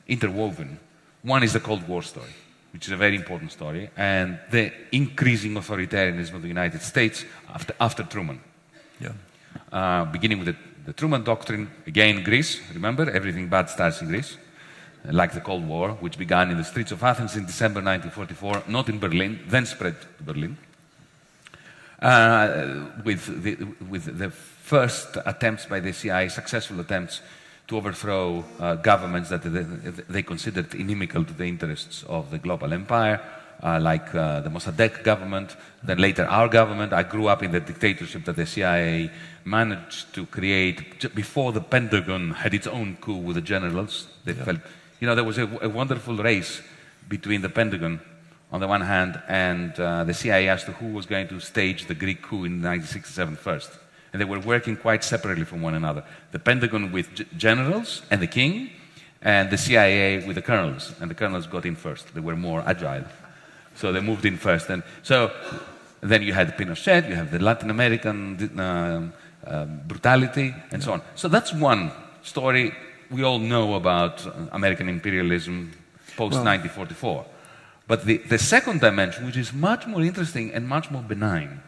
interwoven. One is the Cold War story, which is a very important story, and the increasing authoritarianism of the United States after Truman. Beginning with the Truman Doctrine, again Greece, remember, everything bad starts in Greece, like the Cold War, which began in the streets of Athens in December 1944, not in Berlin, then spread to Berlin, with the first attempts by the CIA, successful attempts to overthrow governments that they considered inimical to the interests of the global empire, like the Mossadegh government, then later our government. I grew up in the dictatorship that the CIA managed to create before the Pentagon had its own coup with the generals. They felt, there was a wonderful race between the Pentagon on the one hand and the CIA as to who was going to stage the Greek coup in 1967 first. and they were working quite separately from one another. The Pentagon with generals and the king, and the CIA with the colonels, and the colonels got in first. They were more agile, so they moved in first. And so then you had Pinochet, you have the Latin American brutality, and so on. So that's one story we all know about American imperialism post-1944. But the second dimension, which is much more interesting and much more benign,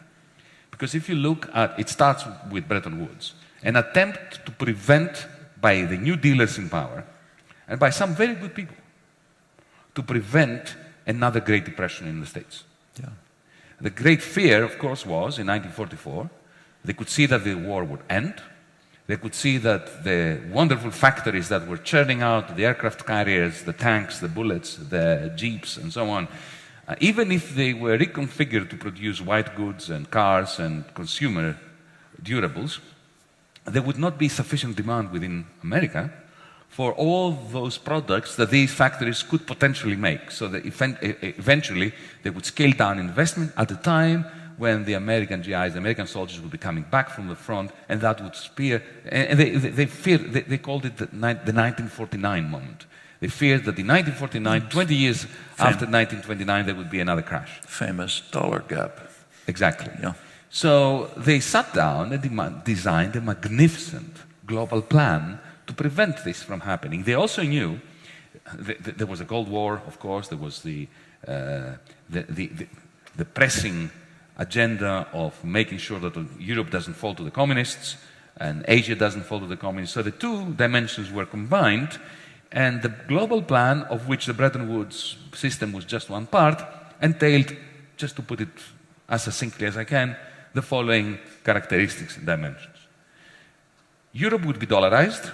because if you look at, it starts with Bretton Woods, an attempt to prevent, by the new dealers in power, and by some very good people, to prevent another Great Depression in the States. Yeah. The great fear, of course, was, in 1944, they could see that the war would end. They could see that the wonderful factories that were churning out the aircraft carriers, the tanks, the bullets, the jeeps, and so on, even if they were reconfigured to produce white goods and cars and consumer durables, there would not be sufficient demand within America for all those products that these factories could potentially make. So that eventually they would scale down investment at a time when the American GIs, the American soldiers, would be coming back from the front, and that would spear. And they called it the 1949 moment. They feared that in 1949, 20 years after 1929, there would be another crash. Famous dollar gap. Exactly. Yeah. So they sat down and designed a magnificent global plan to prevent this from happening. They also knew there was a Cold War, of course. There was the pressing agenda of making sure that Europe doesn't fall to the communists and Asia doesn't fall to the communists. So the two dimensions were combined, and the global plan, of which the Bretton Woods system was just one part, entailed, just to put it as succinctly as I can, the following characteristics and dimensions. Europe would be dollarized,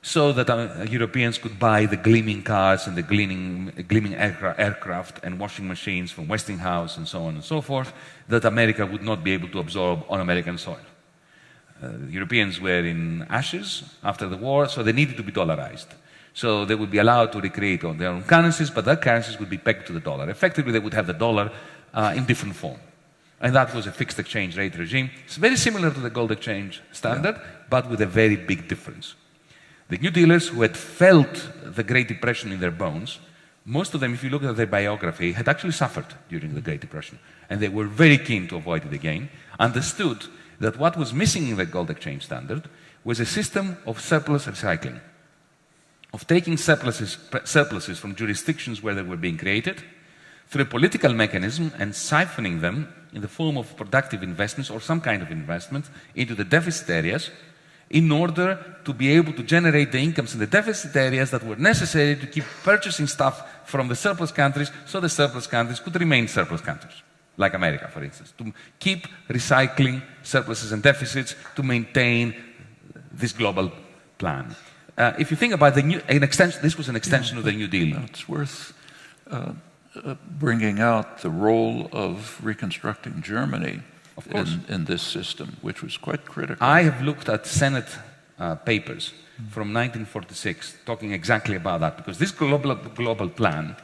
so that Europeans could buy the gleaming cars and the gleaming aircraft and washing machines from Westinghouse and so on and so forth, that America would not be able to absorb on American soil. The Europeans were in ashes after the war, so they needed to be dollarized. So they would be allowed to recreate on their own currencies, but their currencies would be pegged to the dollar. Effectively, they would have the dollar in different form. And that was a fixed exchange rate regime. It's very similar to the gold exchange standard, but with a very big difference. The New Dealers, who had felt the Great Depression in their bones, most of them, if you look at their biography, had actually suffered during the Great Depression. And they were very keen to avoid it again, understood that what was missing in the gold exchange standard was a system of surplus recycling, of taking surpluses from jurisdictions where they were being created, through a political mechanism, and siphoning them in the form of productive investments or some kind of investment into the deficit areas, in order to be able to generate the incomes in the deficit areas that were necessary to keep purchasing stuff from the surplus countries, so the surplus countries could remain surplus countries, like America, for instance, to keep recycling surpluses and deficits to maintain this global plan. If you think about this was an extension of the New Deal. It's worth bringing out the role of reconstructing Germany in this system, which was quite critical. I have looked at Senate papers from 1946 talking exactly about that, because this global plan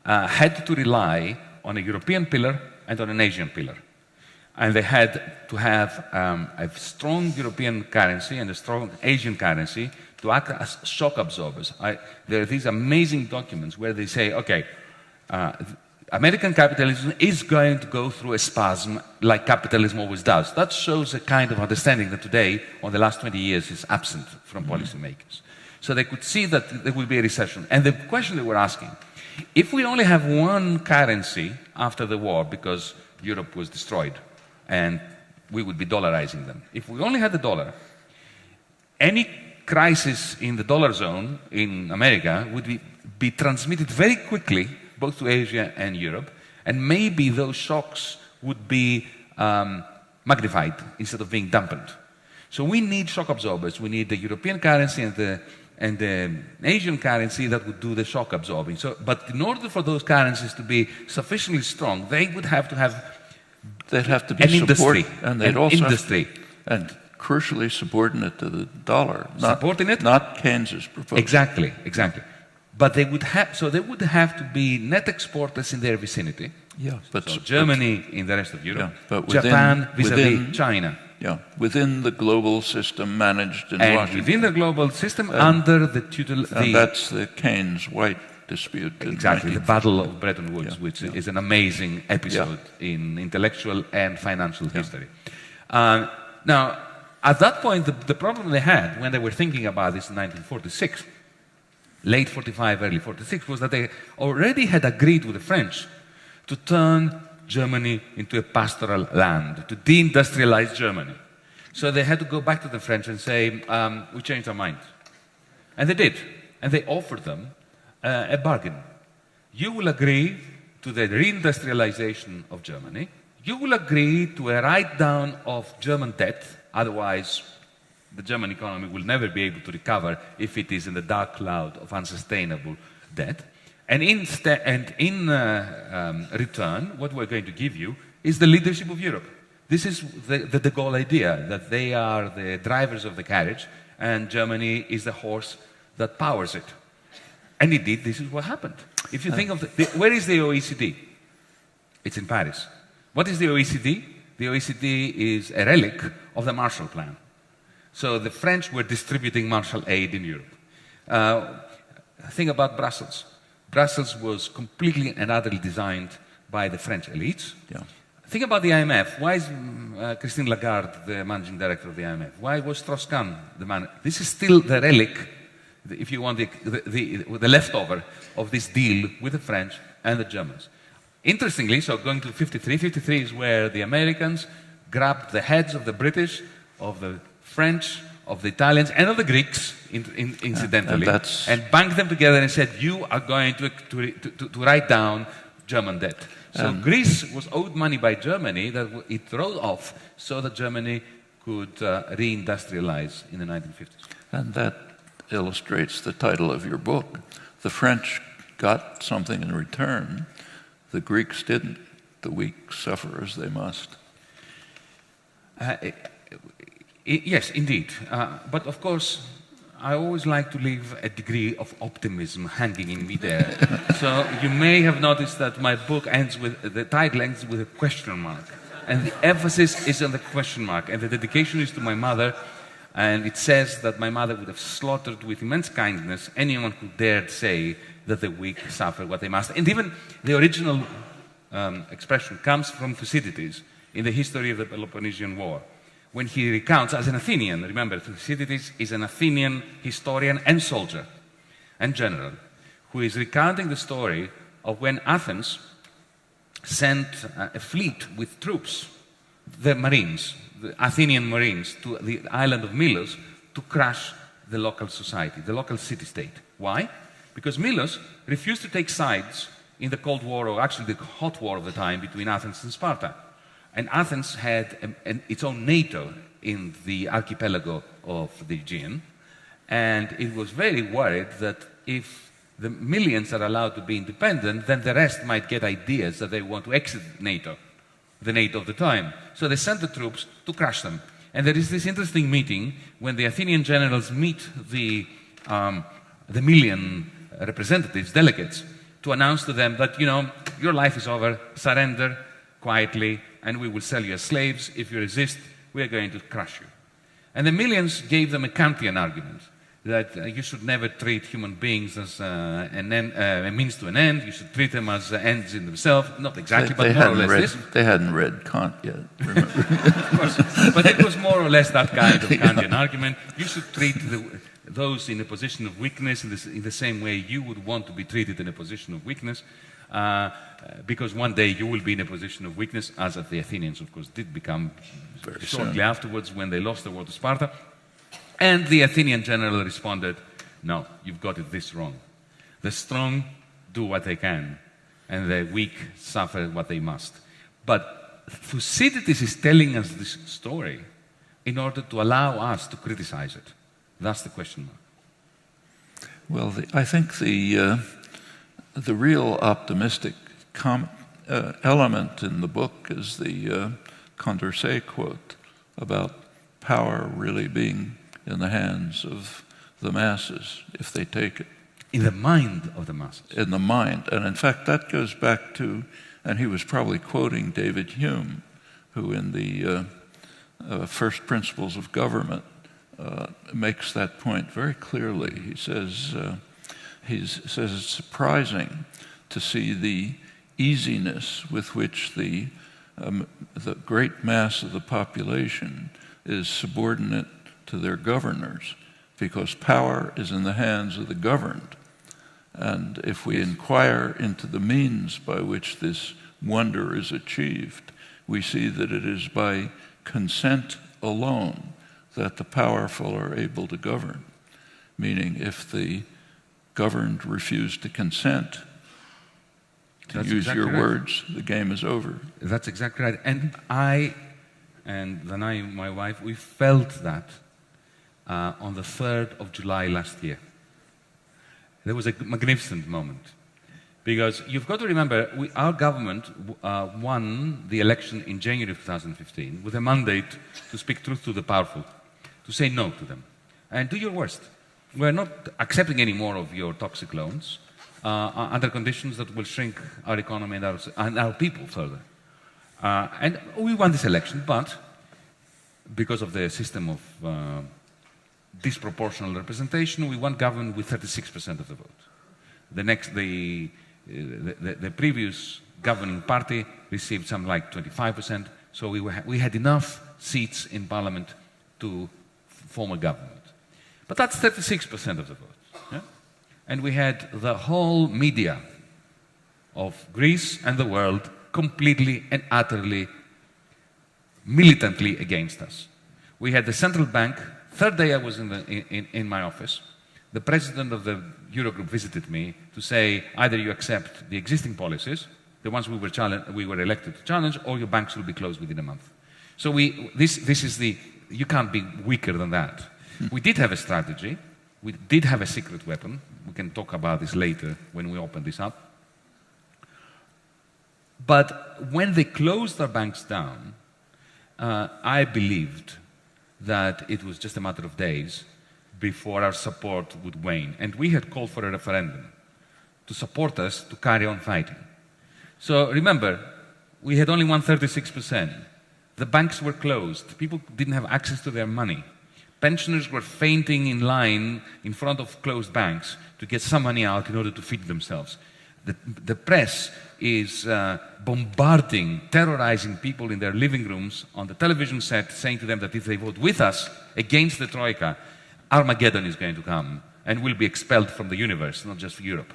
had to rely on a European pillar and on an Asian pillar. And they had to have a strong European currency and a strong Asian currency to act as shock absorbers. There are these amazing documents where they say, okay, American capitalism is going to go through a spasm like capitalism always does. That shows a kind of understanding that today, or the last 20 years, is absent from policymakers. So they could see that there will be a recession. And the question they were asking, if we only have one currency after the war, because Europe was destroyed, and we would be dollarizing them. If we only had the dollar, any crisis in the dollar zone in America would be transmitted very quickly, both to Asia and Europe, and maybe those shocks would be magnified instead of being dampened. So we need shock absorbers. We need the European currency and the Asian currency that would do the shock absorbing. But in order for those currencies to be sufficiently strong, they would have to have they'd have to be an industry, and they'd also industry, and crucially subordinate to the dollar, not Keynes's proposal. Exactly. But they would have, so they would have to be net exporters in their vicinity, Yeah, but so Germany in the rest of Europe, yeah, but Japan vis-à-vis China. Yeah, within the global system managed in And Washington. within the global system, under the tutelage... And that's the Keynes-White dispute. Exactly, the Battle of Bretton Woods, Yeah, which yeah. is an amazing episode in intellectual and financial history. Now, at that point, the problem they had when they were thinking about this in 1946, late 45, early 46, was that they already had agreed with the French to turn Germany into a pastoral land, to deindustrialize Germany. So they had to go back to the French and say, we changed our mind. And they did. And they offered them a bargain. You will agree to the reindustrialization of Germany. You will agree to a write-down of German debt. Otherwise, the German economy will never be able to recover if it is in the dark cloud of unsustainable debt. And in return, what we're going to give you is the leadership of Europe. This is the de Gaulle idea, that they are the drivers of the carriage and Germany is the horse that powers it. And indeed, this is what happened. If you think of where is the OECD? It's in Paris. What is the OECD? The OECD is a relic of the Marshall Plan. So the French were distributing Marshall aid in Europe. Think about Brussels. Brussels was completely and utterly designed by the French elites. Yeah. Think about the IMF. Why is Christine Lagarde the managing director of the IMF? Why was Strauss-Kahn the man? This is still the relic, if you want, the leftover of this deal with the French and the Germans. Interestingly, so going to 53, 53 is where the Americans grabbed the heads of the British, of the French, of the Italians, and of the Greeks, incidentally, and banked them together and said, you are going to write down German debt. So Greece was owed money by Germany that it wrote off so that Germany could reindustrialize in the 1950s. And that illustrates the title of your book. The French got something in return. The Greeks didn't. The weak suffer as they must. Yes, indeed. But of course, I always like to leave a degree of optimism hanging in midair. So you may have noticed that my book ends with, the title ends with a question mark. And the emphasis is on the question mark. And the dedication is to my mother. And it says that my mother would have slaughtered with immense kindness anyone who dared say that the weak suffer what they must. And even the original expression comes from Thucydides in the history of the Peloponnesian War, when he recounts, as an Athenian, remember, Thucydides is an Athenian historian and soldier and general, who is recounting the story of when Athens sent a fleet with troops, the Marines, the Athenian Marines, to the island of Milos to crush the local society, the local city-state. Why? Because Milos refused to take sides in the Cold War, or actually the hot war of the time between Athens and Sparta. And Athens had its own NATO in the archipelago of the Aegean, and it was very worried that if the millions are allowed to be independent, then the rest might get ideas that they want to exit NATO, the NATO of the time. So they sent the troops to crush them. And there is this interesting meeting when the Athenian generals meet the million representatives, delegates, to announce to them that, you know, your life is over, surrender quietly, and we will sell you as slaves. If you resist, we are going to crush you. And the millions gave them a Kantian argument, that you should never treat human beings as a means to an end. You should treat them as ends in themselves. Not exactly, but more or less this. They hadn't read Kant yet, remember? Of course. But it was more or less that kind of Kantian argument. You should treat those in a position of weakness in the same way you would want to be treated in a position of weakness. Because one day you will be in a position of weakness, as the Athenians, of course, did become shortly afterwards when they lost the war to Sparta. And the Athenian general responded, no, you've got it this wrong. The strong do what they can, and the weak suffer what they must. But Thucydides is telling us this story in order to allow us to criticize it. That's the question mark. Well, I think the real optimistic element in the book is the Condorcet quote about power really being in the hands of the masses, if they take it. In the mind of the masses. In the mind. And in fact, that goes back to And he was probably quoting David Hume, who in the First Principles of Government makes that point very clearly. He says it's surprising to see the easiness with which the great mass of the population is subordinate to their governors, because power is in the hands of the governed. And if we inquire into the means by which this wonder is achieved, we see that it is by consent alone that the powerful are able to govern. Meaning, if the governed refuse to consent, to use your words, the game is over. That's exactly right. And I, and Danai, my wife, we felt that on the 3rd of July last year. There was a magnificent moment. Because you've got to remember, our government won the election in January of 2015 with a mandate to speak truth to the powerful, to say no to them, and do your worst. We're not accepting any more of your toxic loans under conditions that will shrink our economy and our people further. And we won this election, but because of the system of disproportional representation, we won government with 36% of the vote. The previous governing party received something like 25%, so we had enough seats in parliament to form a government. But that's 36% of the vote. Yeah? And we had the whole media of Greece and the world completely and utterly, militantly against us. We had the central bank. Third day I was in my office. The president of the Eurogroup visited me to say, either you accept the existing policies, the ones we were elected to challenge, or your banks will be closed within a month. So this is you can't be weaker than that. We did have a strategy. We did have a secret weapon. We can talk about this later when we open this up. But when they closed our banks down, I believed that it was just a matter of days before our support would wane. And we had called for a referendum to support us to carry on fighting. So remember, we had only won 36%. The banks were closed. People didn't have access to their money. Pensioners were fainting in line in front of closed banks to get some money out in order to feed themselves. The press is bombarding, terrorizing people in their living rooms on the television set, saying to them that if they vote with us against the Troika, Armageddon is going to come and we'll be expelled from the universe, not just Europe.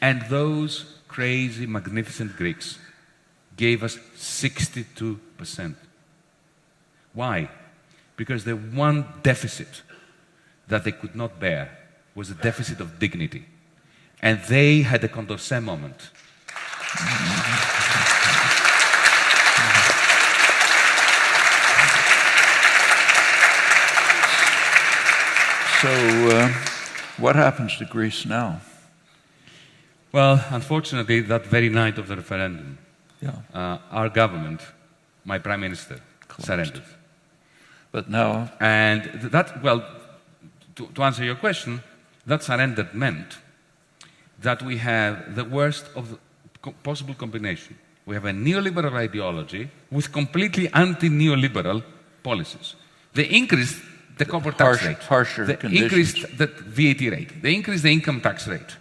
And those crazy, magnificent Greeks gave us 62%. Why? Because the one deficit that they could not bear was a deficit of dignity. And they had a Condorcet moment. So, what happens to Greece now? Well, unfortunately, that very night of the referendum, our government, my prime minister, surrendered. But now... And that, well, to answer your question, that surrender meant that we have the worst of the possible combination. We have a neoliberal ideology with completely anti-neoliberal policies. They increased the corporate tax rate. Harsher they conditions. Increased the VAT rate. They increased the income tax rate.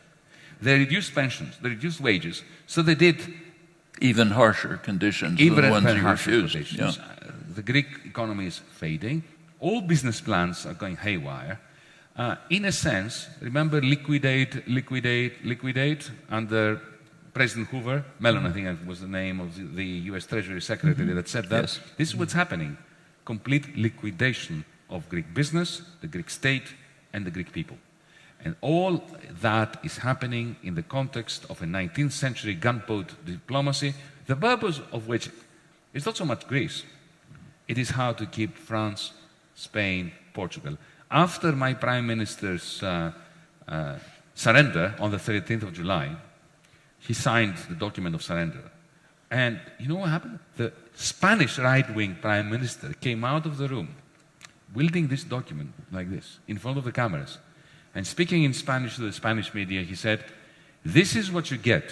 They reduced pensions. They reduced wages. So they did... Even harsher conditions than the ones you refused. Yeah. The Greek economy is fading. All business plans are going haywire. In a sense, remember liquidate under President Hoover? Mellon, I think was the name of the US Treasury Secretary that said that. Yes. This is what's happening. Complete liquidation of Greek business, the Greek state, and the Greek people. And all that is happening in the context of a 19th century gunboat diplomacy, the purpose of which is not so much Greece. It is how to keep France, Spain, Portugal. After my Prime Minister's surrender on the 13th of July, he signed the document of surrender. And you know what happened? The Spanish right-wing Prime Minister came out of the room wielding this document like this, in front of the cameras. And speaking in Spanish to the Spanish media, he said, This is what you get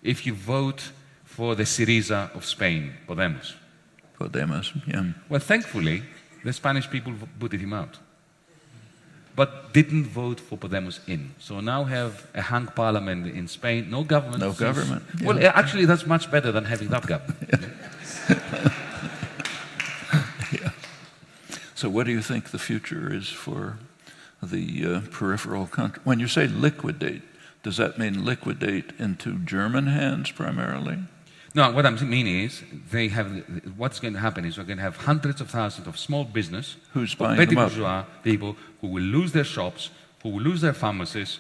if you vote for the Syriza of Spain, Podemos. Podemos, yeah. Well, thankfully, the Spanish people booted him out, but didn't vote for Podemos in. So now have a hung parliament in Spain, no government. No government. Yeah. Well, actually, that's much better than having that government. Yeah. So what do you think the future is for the peripheral country? When you say liquidate, does that mean liquidate into German hands primarily? No, what I mean is, what's going to happen is we're going to have hundreds of thousands of small business, who's buying petty them up? bourgeois people who will lose their shops, who will lose their pharmacies.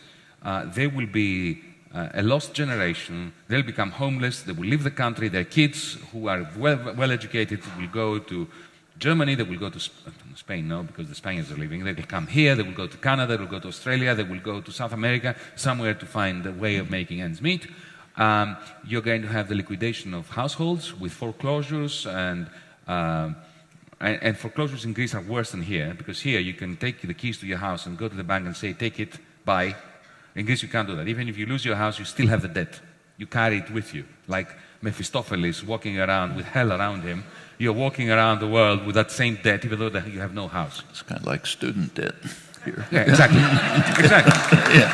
They will be a lost generation. They'll become homeless. They will leave the country. Their kids who are well educated will go to Germany. They will go to Spain, no, because the Spaniards are leaving. They will come here. They will go to Canada. They will go to Australia. They will go to South America, somewhere to find a way of making ends meet. You're going to have the liquidation of households with foreclosures, and foreclosures in Greece are worse than here, because here you can take the keys to your house and go to the bank and say, take it, bye. In Greece you can't do that. Even if you lose your house, you still have the debt. You carry it with you, like Mephistopheles walking around with hell around him. You're walking around the world with that same debt, even though you have no house. It's kind of like student debt here. Yeah, exactly. Exactly. Yeah.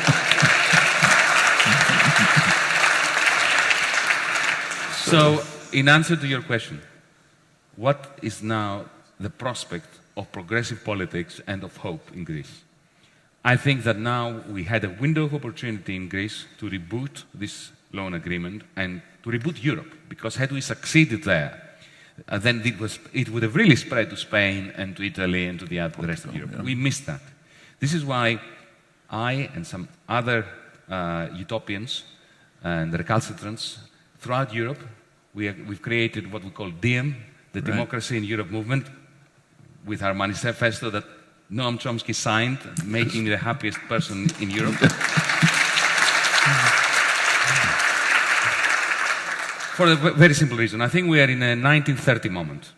So, in answer to your question, what is now the prospect of progressive politics and of hope in Greece? I think that now we had a window of opportunity in Greece to reboot this loan agreement and to reboot Europe, because had we succeeded there, then it would have really spread to Spain and to Italy and to the rest of Europe. Yeah. We missed that. This is why I and some other utopians and recalcitrants throughout Europe, we've created what we call DiEM, the Right. Democracy in Europe movement, with our manifesto that Noam Chomsky signed, making me the happiest person in Europe. For a very simple reason. I think we are in a 1930 moment.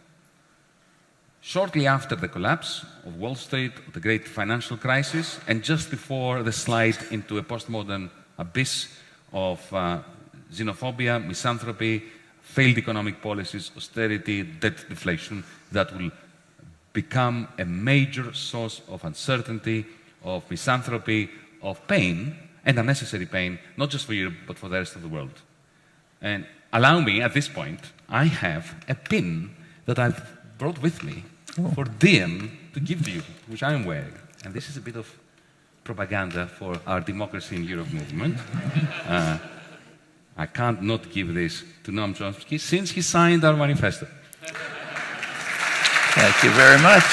Shortly after the collapse of Wall Street, the great financial crisis, and just before the slide into a postmodern abyss of xenophobia, misanthropy, failed economic policies, austerity, debt deflation, that will become a major source of uncertainty, of misanthropy, of pain, and unnecessary pain, not just for Europe, but for the rest of the world. And allow me, at this point, I have a pin that I've brought with me for DiEM to give to you, which I'm wearing. And this is a bit of propaganda for our Democracy in Europe movement. I can't not give this to Noam Chomsky since he signed our manifesto. Thank you very much.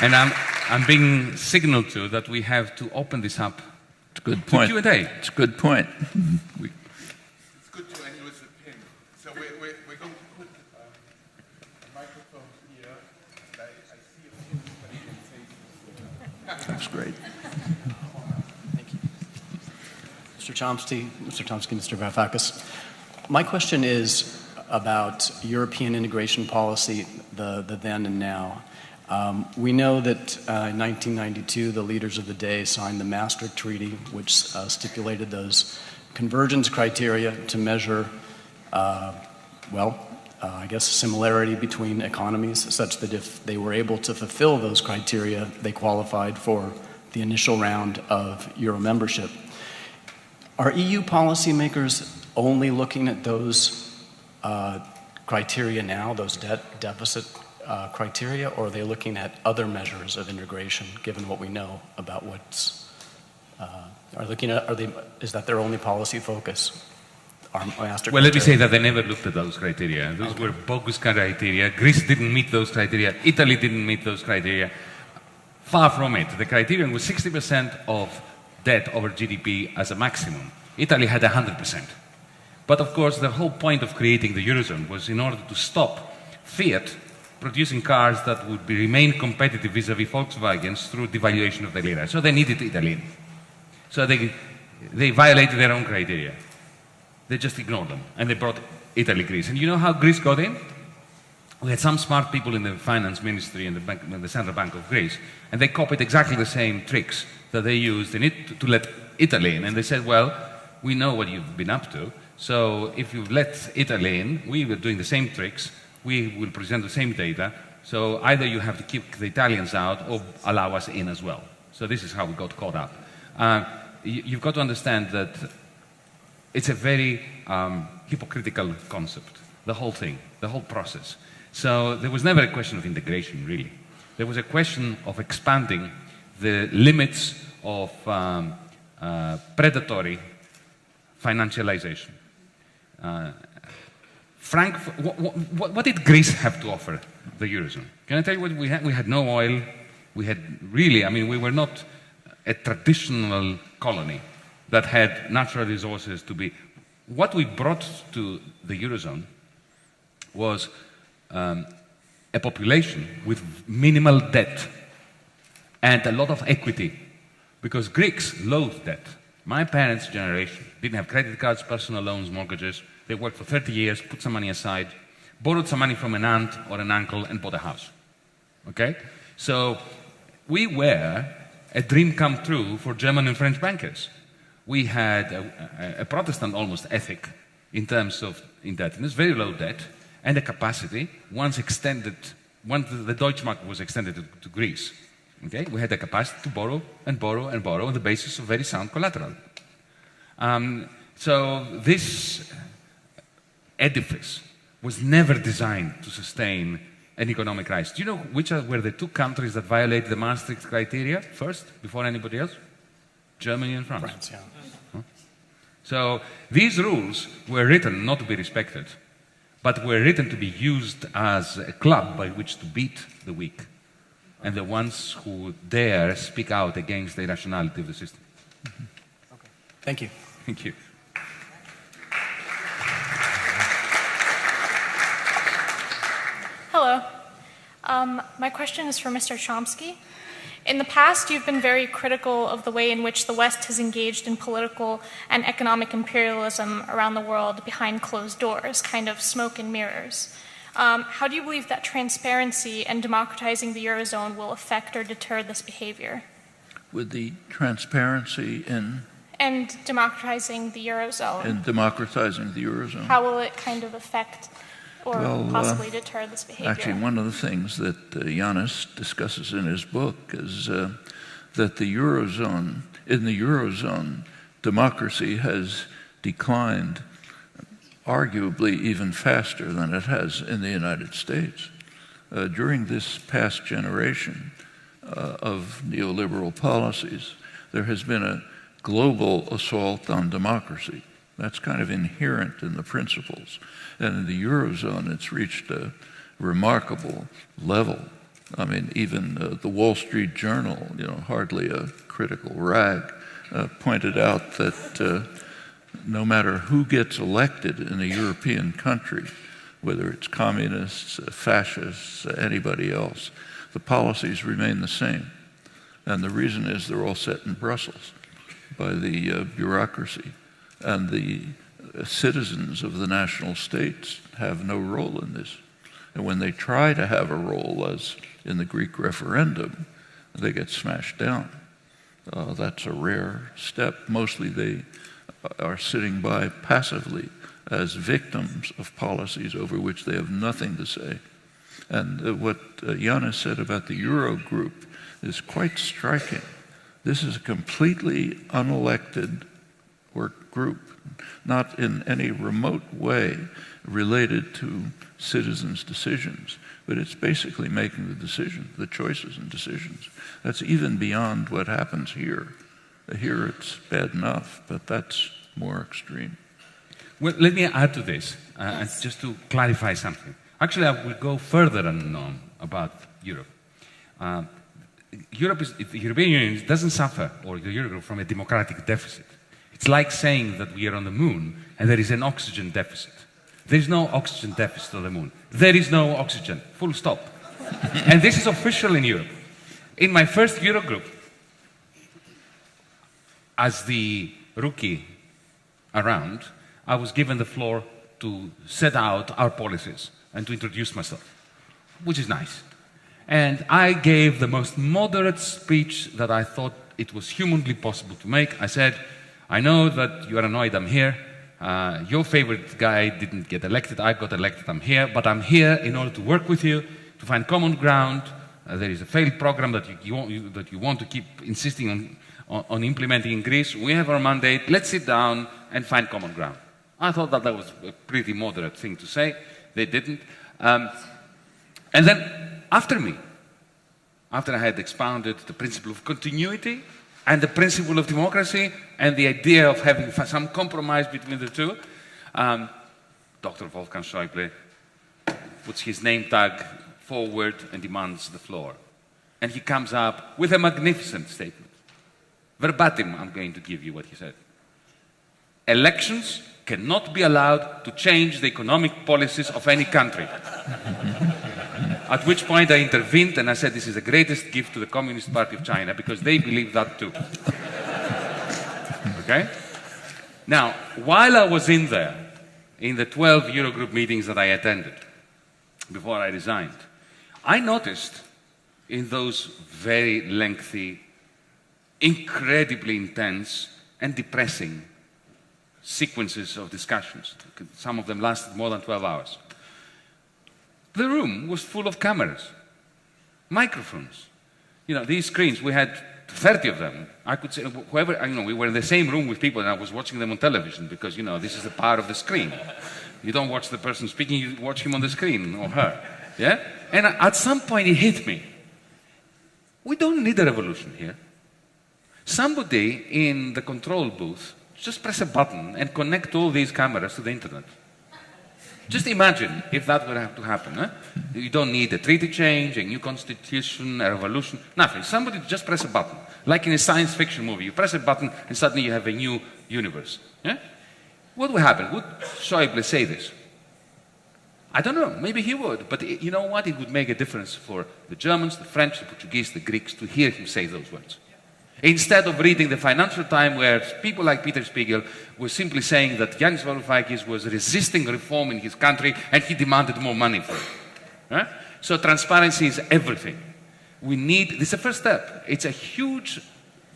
And I'm being signaled to that we have to open this up. It's a good point. To Q&A. It's a good point. It's good to end with a pin. So we're going to put a microphone here. I see a pin, but you can say That's great. Thank you. Mr. Chomsky, Mr. Varoufakis. My question is about European integration policy, the then and now. We know that in 1992, the leaders of the day signed the Maastricht Treaty, which stipulated those convergence criteria to measure, I guess, similarity between economies, such that if they were able to fulfill those criteria, they qualified for the initial round of Euro membership. Are EU policymakers only looking at those criteria now, those deficit criteria, or are they looking at other measures of integration, given what we know about what's, is that their only policy focus? Well, let me say that they never looked at those criteria. Those were bogus criteria. Greece didn't meet those criteria. Italy didn't meet those criteria. Far from it. The criterion was 60% of debt over GDP as a maximum. Italy had 100%. But of course, the whole point of creating the Eurozone was in order to stop Fiat producing cars that would remain competitive vis-à-vis Volkswagens through devaluation of the lira. So they needed Italy. So they violated their own criteria. They just ignored them, and they brought Italy, Greece. And you know how Greece got in? we had some smart people in the finance ministry and the Central Bank of Greece, and they copied exactly the same tricks that they used to let Italy in. And they said, well, we know what you've been up to, so if you've let Italy in, we were doing the same tricks, we will present the same data, so either you have to keep the Italians out or allow us in as well. So this is how we got caught up. You've got to understand that it's a very hypocritical concept, the whole thing, the whole process. So there was never a question of integration, really. There was a question of expanding the limits of predatory financialization. Frank, what did Greece have to offer the Eurozone? Can I tell you what we had? We had no oil. We had really, I mean, we were not a traditional colony that had natural resources to be. What we brought to the Eurozone was a population with minimal debt and a lot of equity, because Greeks loathed debt. My parents' generation didn't have credit cards, personal loans, mortgages. They worked for 30 years, put some money aside, borrowed some money from an aunt or an uncle, and bought a house. Okay? So we were a dream come true for German and French bankers. We had a Protestant almost ethic in terms of indebtedness, very low debt, and a capacity, once the Deutschmark was extended to Greece. Okay? We had the capacity to borrow and borrow and borrow on the basis of very sound collateral. So this edifice was never designed to sustain an economic rise. Do you know which were the two countries that violated the Maastricht criteria first, before anybody else? Germany and France. France, yeah. Huh? So these rules were written not to be respected, but were written to be used as a club by which to beat the weak and the ones who dare speak out against the irrationality of the system. Mm-hmm. Okay. Thank you. Thank you. Hello. My question is for Mr. Chomsky. In the past, you've been very critical of the way in which the West has engaged in political and economic imperialism around the world behind closed doors, kind of smoke and mirrors. How do you believe that transparency and democratizing the Eurozone will affect or deter this behavior? With the transparency in... And democratizing the Eurozone. And democratizing the Eurozone. How will it kind of affect or possibly deter this behavior? Actually, one of the things that YANIS discusses in his book is that the Eurozone, in the Eurozone, democracy has declined arguably even faster than it has in the United States. During this past generation of neoliberal policies, there has been a global assault on democracy. That's kind of inherent in the principles. And in the Eurozone, it's reached a remarkable level. I mean, even the Wall Street Journal, you know, hardly a critical rag, pointed out that no matter who gets elected in a European country, whether it's communists, fascists, anybody else, the policies remain the same. And the reason is they're all set in Brussels by the bureaucracy. And the citizens of the national states have no role in this. And when they try to have a role, as in the Greek referendum, they get smashed down. That's a rare step. Mostly they are sitting by passively as victims of policies over which they have nothing to say. And what YANIS said about the Euro group is quite striking. This is a completely unelected work group, not in any remote way related to citizens' decisions, but it's basically making the decisions, the choices and decisions. That's even beyond what happens here. Here it's bad enough, but that's more extreme. Well, let me add to this, just to clarify something. Actually, I will go further than NOAM about Europe. The European Union doesn't suffer, or the Eurogroup, from a democratic deficit. It's like saying that we are on the moon and there is an oxygen deficit. There is no oxygen deficit on the moon. There is no oxygen, full stop. And this is official in Europe. In my first Eurogroup, as the rookie around, I was given the floor to set out our policies and to introduce myself. which is nice. And I gave the most moderate speech that I thought it was humanly possible to make. I said, I know that you are annoyed I'm here. Your favorite guy didn't get elected. I got elected. I'm here. But I'm here in order to work with you, to find common ground. There is a failed program that you want to keep insisting on implementing in Greece. We have our mandate. Let's sit down and find common ground. I thought that was a pretty moderate thing to say. They didn't. And then after I had expounded the principle of continuity and the principle of democracy and the idea of having some compromise between the two, Dr. Wolfgang Schäuble puts his name tag forward and demands the floor. And he comes up with a magnificent statement. Verbatim, I'm going to give you what he said. Elections cannot be allowed to change the economic policies of any country. At which point I intervened and I said, this is the greatest gift to the Communist Party of China because they believe that too. Okay? Now, while I was in there, in the 12 Eurogroup meetings that I attended before I resigned, I noticed in those very lengthy, incredibly intense and depressing sequences of discussions, some of them lasted more than 12 hours, the room was full of cameras, microphones. You know, these screens, we had 30 of them. I could say, whoever, you know, we were in the same room with people and I was watching them on television because, you know, this is the power of the screen. You don't watch the person speaking, you watch him on the screen, or her. Yeah? And at some point it hit me. We don't need a revolution here. Somebody in the control booth, just press a button and connect all these cameras to the internet. Just imagine if that would have to happen. Huh? You don't need a treaty change, a new constitution, a revolution, nothing. Somebody just press a button. Like in a science fiction movie, you press a button and suddenly you have a new universe. Yeah? What would happen? Would Schäuble say this? I don't know, maybe he would, but you know what? It would make a difference for the Germans, the French, the Portuguese, the Greeks to hear him say those words. Instead of reading the Financial Times where people like Peter Spiegel were simply saying that YANIS Varoufakis was resisting reform in his country and he demanded more money for it. Right? So transparency is everything. We need, this is the first step. It's a huge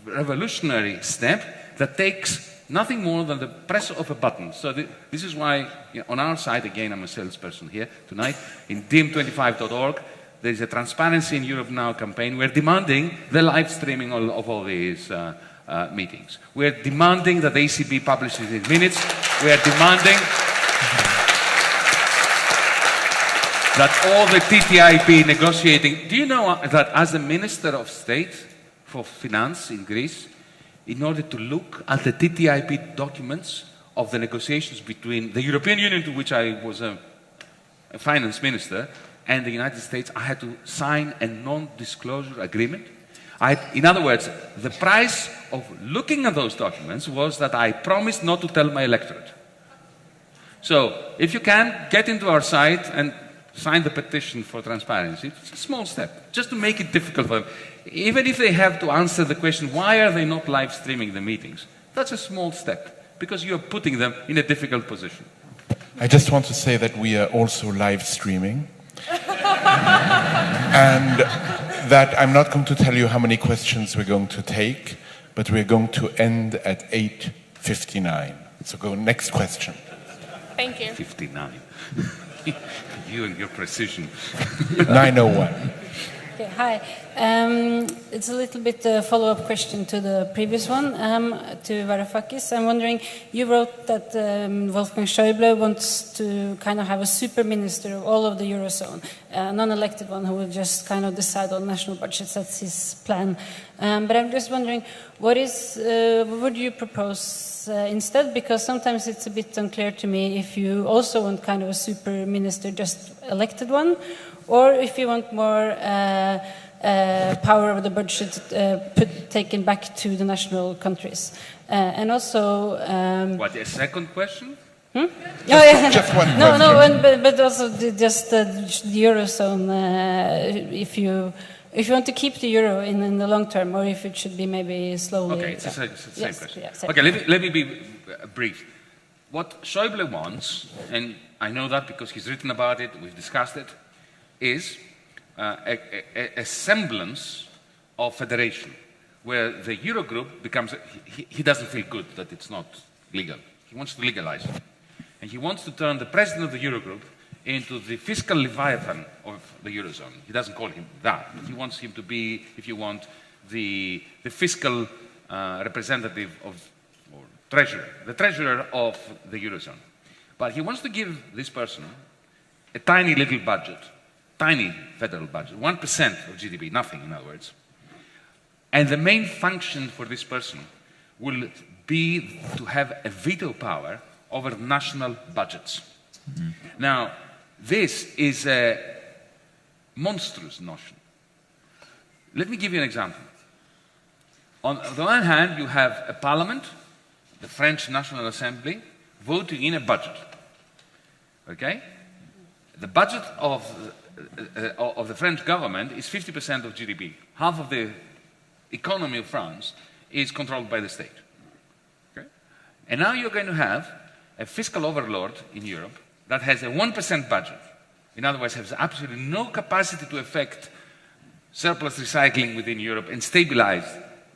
revolutionary step that takes nothing more than the press of a button. So this is why, you know, on our side, again, I'm a salesperson here tonight, in dim25.org, there is a Transparency in Europe Now campaign. We're demanding the live streaming of all these meetings. We're demanding that the ECB publishes its minutes. We're demanding that all the TTIP negotiating... Do you know that as the Minister of State for Finance in Greece, in order to look at the TTIP documents of the negotiations between the European Union, to which I was a finance minister, and the United States, I had to sign a non-disclosure agreement. In other words, the price of looking at those documents was that I promised not to tell my electorate. So, if you can, get into our site and sign the petition for transparency. It's a small step, just to make it difficult for them. Even if they have to answer the question, why are they not live streaming the meetings? That's a small step, because you're putting them in a difficult position. I just want to say that we are also live streaming. And that I'm not going to tell you how many questions we're going to take, but we're going to end at 8:59. So go next question. Thank you. 59. You and your precision. 9:01. Okay, hi. It's a little bit a follow-up question to the previous one, to Varoufakis. I'm wondering, you wrote that Wolfgang Schäuble wants to kind of have a super minister of all of the Eurozone, a non-elected one who will just kind of decide on national budgets. That's his plan. But I'm just wondering, what would you propose instead? Because sometimes it's a bit unclear to me if you also want kind of a super minister, just elected one, or if you want more power over the budget taken back to the national countries. And also... what, a second question? Hmm? Just one question. No, but also just the Eurozone, if you want to keep the euro in the long term, or if it should be maybe slowly... Okay, it's the same question. Yeah, same. Okay, let me be brief. What Schäuble wants, and I know that because he's written about it, we've discussed it, is a semblance of federation, where the Eurogroup becomes, he doesn't feel good that it's not legal. He wants to legalize it. And he wants to turn the president of the Eurogroup into the fiscal leviathan of the Eurozone. He doesn't call him that, but he wants him to be, if you want, the fiscal representative of, or treasurer, the treasurer of the Eurozone. But he wants to give this person a tiny little budget, tiny federal budget, 1% of GDP, nothing in other words. And the main function for this person will be to have a veto power over national budgets. Mm-hmm. Now, this is a monstrous notion. Let me give you an example. On the one hand, you have a parliament, the French National Assembly, voting in a budget. Okay? The budget of the French government is 50% of GDP. Half of the economy of France is controlled by the state. Okay? And now you're going to have a fiscal overlord in Europe that has a 1% budget. In other words, has absolutely no capacity to affect surplus recycling within Europe and stabilize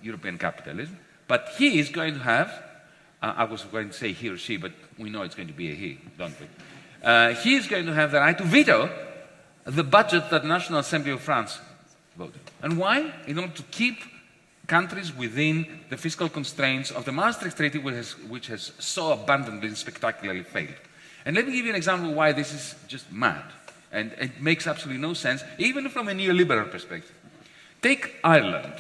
European capitalism. But he is going to have, I was going to say he or she, but we know it's going to be a he, don't we? He is going to have the right to veto the budget that the National Assembly of France voted. And why? In order to keep countries within the fiscal constraints of the Maastricht Treaty, which has so abundantly and spectacularly failed. And let me give you an example of why this is just mad. And it makes absolutely no sense, even from a neoliberal perspective. Take Ireland.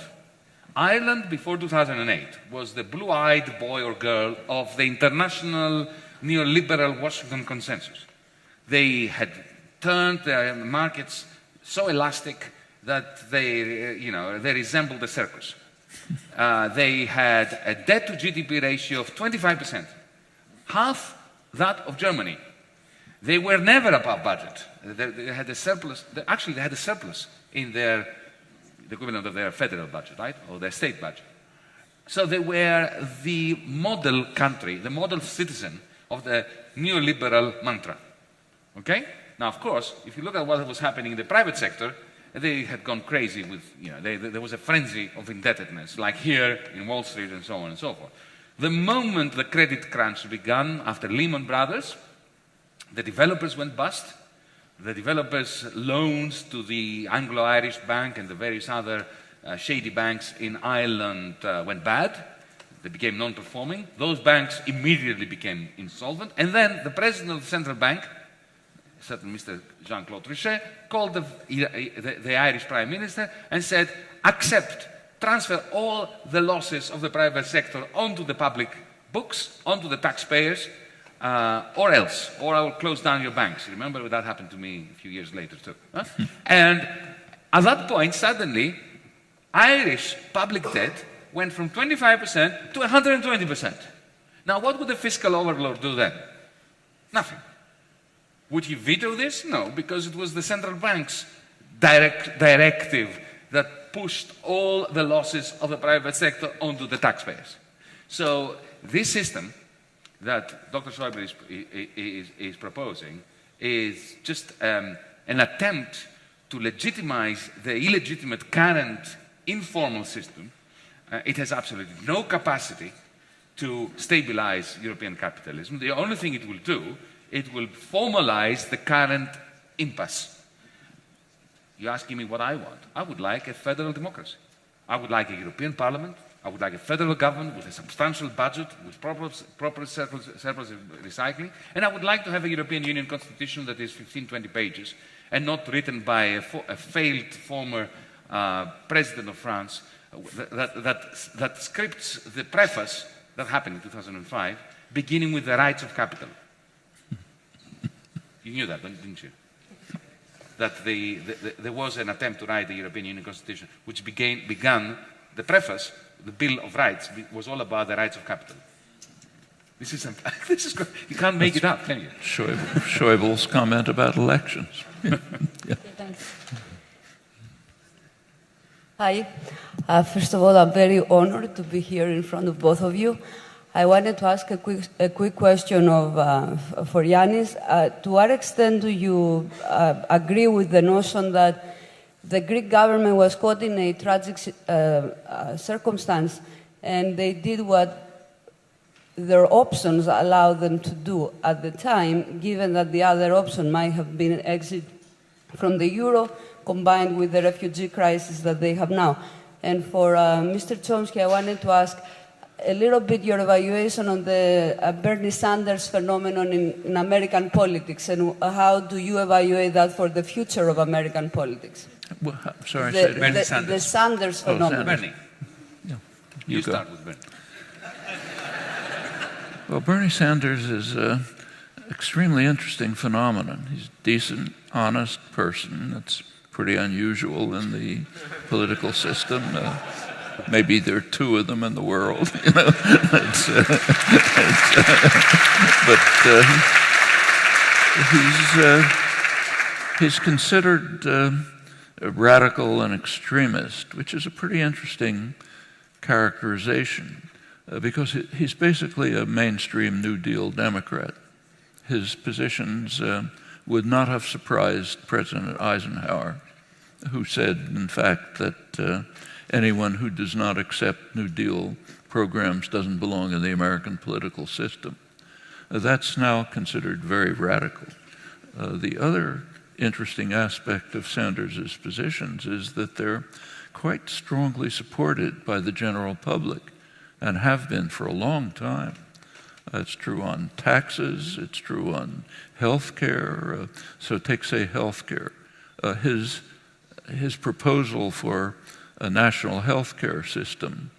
Ireland, before 2008, was the blue-eyed boy or girl of the international neoliberal Washington consensus. They had turned their markets so elastic that they resembled a circus. They had a debt-to-GDP ratio of 25%, half that of Germany. They were never above budget. They had a surplus. Actually, they had a surplus in the equivalent of their federal budget, right, or their state budget. So they were the model country, the model citizen of the neoliberal mantra. Okay? Now, of course, if you look at what was happening in the private sector, they had gone crazy with, there was a frenzy of indebtedness, like here in Wall Street and so on and so forth. The moment the credit crunch began after Lehman Brothers, the developers went bust. The developers' loans to the Anglo-Irish Bank and the various other shady banks in Ireland went bad. They became non-performing. Those banks immediately became insolvent. And then the president of the central bank, certain Mr. Jean-Claude Trichet, called the Irish Prime Minister and said, transfer all the losses of the private sector onto the public books, onto the taxpayers, or else, or I will close down your banks. Remember that happened to me a few years later too. Huh? And at that point, suddenly, Irish public debt went from 25% to 120%. Now, what would the fiscal overlord do then? Nothing. Would he veto this? No, because it was the central bank's directive that pushed all the losses of the private sector onto the taxpayers. So this system that Dr. Schäuble is proposing is just an attempt to legitimize the illegitimate current informal system. It has absolutely no capacity to stabilize European capitalism. The only thing it will do, it will formalize the current impasse. You're asking me what I want. I would like a federal democracy. I would like a European Parliament. I would like a federal government with a substantial budget, with proper surplus recycling. And I would like to have a European Union constitution that is 15, 20 pages and not written by a failed former president of France that scripts the preface that happened in 2005, beginning with the rights of capital. You knew that, didn't you? That there was an attempt to write the European Union Constitution, which began the preface, the Bill of Rights, was all about the rights of capital. This is you can't make it up, can you? Schäuble's comment about elections. Yeah. Hi. First of all, I'm very honored to be here in front of both of you. I wanted to ask a quick question for Yanis. To what extent do you agree with the notion that the Greek government was caught in a tragic circumstance, and they did what their options allowed them to do at the time, given that the other option might have been exit from the euro, combined with the refugee crisis that they have now. And for Mr. Chomsky, I wanted to ask a little bit your evaluation on the Bernie Sanders phenomenon in American politics, and how do you evaluate that for the future of American politics? Well, sorry, Bernie Sanders. The Sanders phenomenon. Bernie, Yeah. you go. start with Bernie. Well, Bernie Sanders is an extremely interesting phenomenon. He's a decent, honest person. That's pretty unusual in the political system. Maybe there are two of them in the world, you know. He's considered a radical and extremist, which is a pretty interesting characterization. Because he's basically a mainstream New Deal Democrat. His positions would not have surprised President Eisenhower, who said, in fact, that anyone who does not accept New Deal programs doesn't belong in the American political system. That's now considered very radical. The other interesting aspect of Sanders' positions is that they're quite strongly supported by the general public, and have been for a long time. It's true on taxes, it's true on health care. So take, say, health care. His proposal for a national health care system,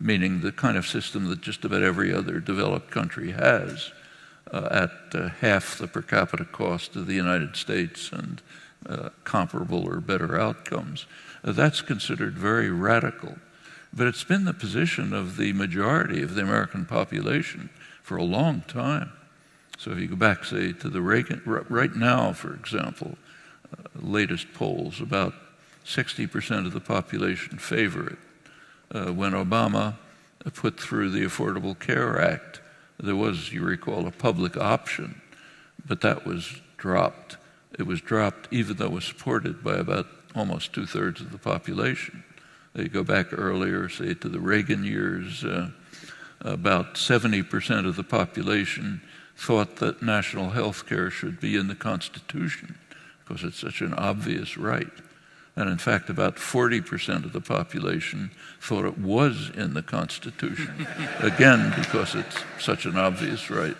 meaning the kind of system that just about every other developed country has, at half the per capita cost of the United States and comparable or better outcomes, that's considered very radical. But it's been the position of the majority of the American population for a long time. So if you go back, say, to the Reagan, right now, for example, latest polls, about 60% of the population favor it. When Obama put through the Affordable Care Act, there was, you recall, a public option, but that was dropped. It was dropped even though it was supported by about almost 2/3 of the population. You go back earlier, say, to the Reagan years, about 70% of the population thought that national health care should be in the Constitution because it's such an obvious right. And in fact, about 40% of the population thought it was in the Constitution, again, because it's such an obvious right.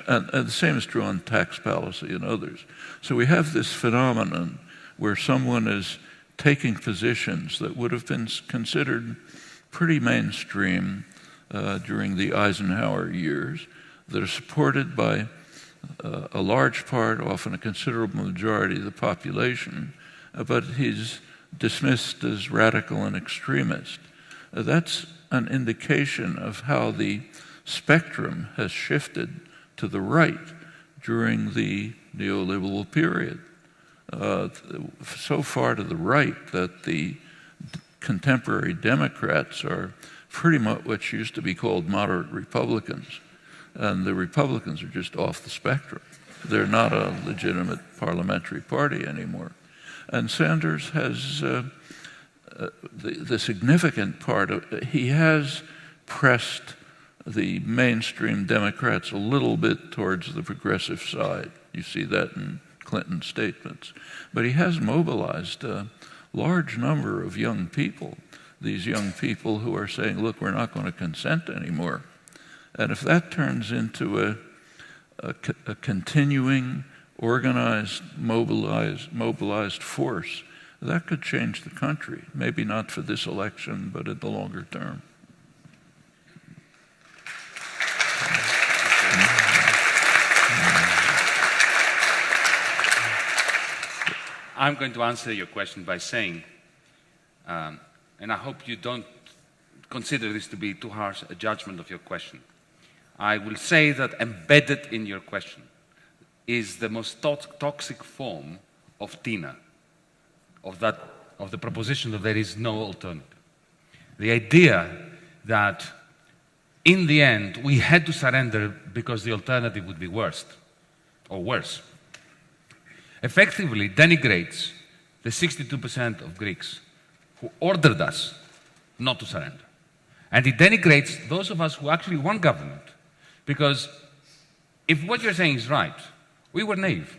And the same is true on tax policy and others. So we have this phenomenon where someone is taking positions that would have been considered pretty mainstream during the Eisenhower years, that are supported by a large part, often a considerable majority of the population, but he's dismissed as radical and extremist. That's an indication of how the spectrum has shifted to the right during the neoliberal period. So far to the right that the contemporary Democrats are pretty much what used to be called moderate Republicans. And the Republicans are just off the spectrum. They're not a legitimate parliamentary party anymore. And Sanders has the significant part of, he has pressed the mainstream Democrats a little bit towards the progressive side. You see that in Clinton's statements. But he has mobilized a large number of young people, these young people who are saying, look, we're not going to consent anymore. And if that turns into a continuing, organized, mobilized force, that could change the country. Maybe not for this election, but in the longer term. I'm going to answer your question by saying, and I hope you don't consider this to be too harsh a judgment of your question. I will say that embedded in your question is the most toxic form of TINA, of the proposition that there is no alternative. The idea that in the end we had to surrender because the alternative would be worse, effectively denigrates the 62% of Greeks who ordered us not to surrender. And it denigrates those of us who actually want government. Because if what you're saying is right, we were naive.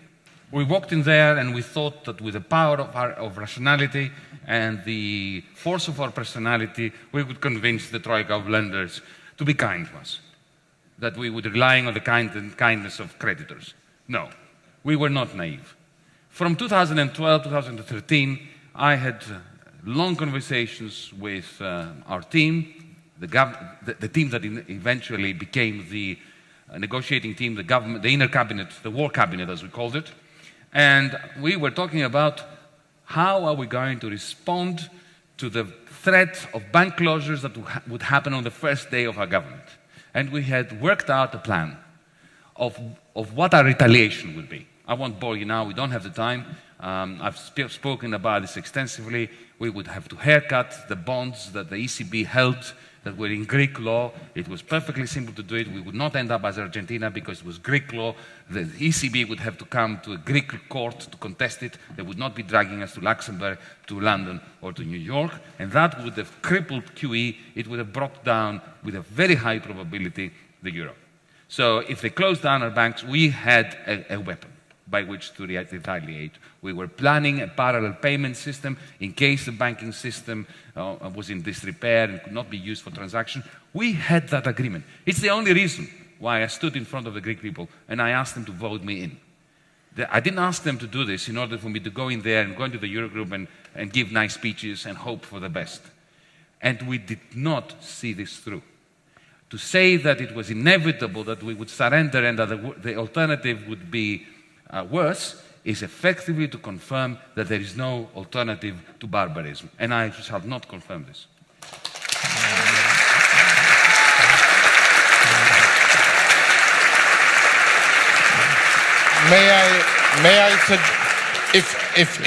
We walked in there and we thought that with the power of rationality and the force of our personality, we would convince the troika of lenders to be kind to us, that we would rely on the kindness of creditors. No, we were not naive. From 2012, 2013, I had long conversations with our team, the team that eventually became the negotiating team, the government, the inner cabinet, the war cabinet as we called it. And we were talking about how are we going to respond to the threat of bank closures that would happen on the first day of our government. And we had worked out a plan of what our retaliation would be. I won't bore you now, we don't have the time. I've spoken about this extensively. We would have to haircut the bonds that the ECB held that were in Greek law. It was perfectly simple to do it. We would not end up as Argentina because it was Greek law. The ECB would have to come to a Greek court to contest it. They would not be dragging us to Luxembourg, to London, or to New York. And that would have crippled QE. It would have brought down, with a very high probability, the euro. So if they closed down our banks, we had a weapon by which to retaliate. We were planning a parallel payment system in case the banking system was in disrepair and could not be used for transaction. We had that agreement. It's the only reason why I stood in front of the Greek people and I asked them to vote me in. I didn't ask them to do this in order for me to go in there and go into the Eurogroup and give nice speeches and hope for the best. And we did not see this through. To say that it was inevitable that we would surrender and that the alternative would be worse is effectively to confirm that there is no alternative to barbarism. And I shall not confirm this.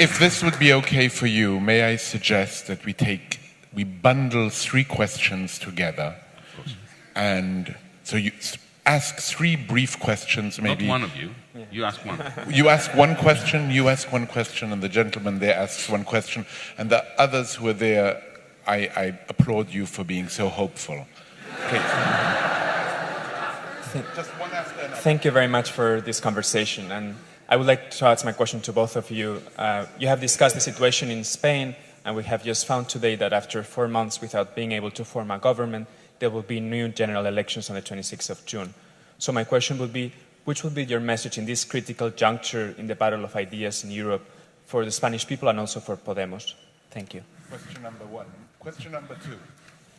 If this would be okay for you, may I suggest that we bundle 3 questions together. Of course. And so you ask 3 brief questions, maybe. Not one of you. You ask one. You ask one question, you ask one question, and the gentleman there asks one question. And the others who are there, I applaud you for being so hopeful. Please. Just one after another. Thank you very much for this conversation. And I would like to ask my question to both of you. You have discussed the situation in Spain, and we have just found today that after 4 months without being able to form a government, there will be new general elections on the 26th of June. So my question would be, which would be your message in this critical juncture in the battle of ideas in Europe for the Spanish people and also for Podemos? Thank you. Question number 1. Question number 2.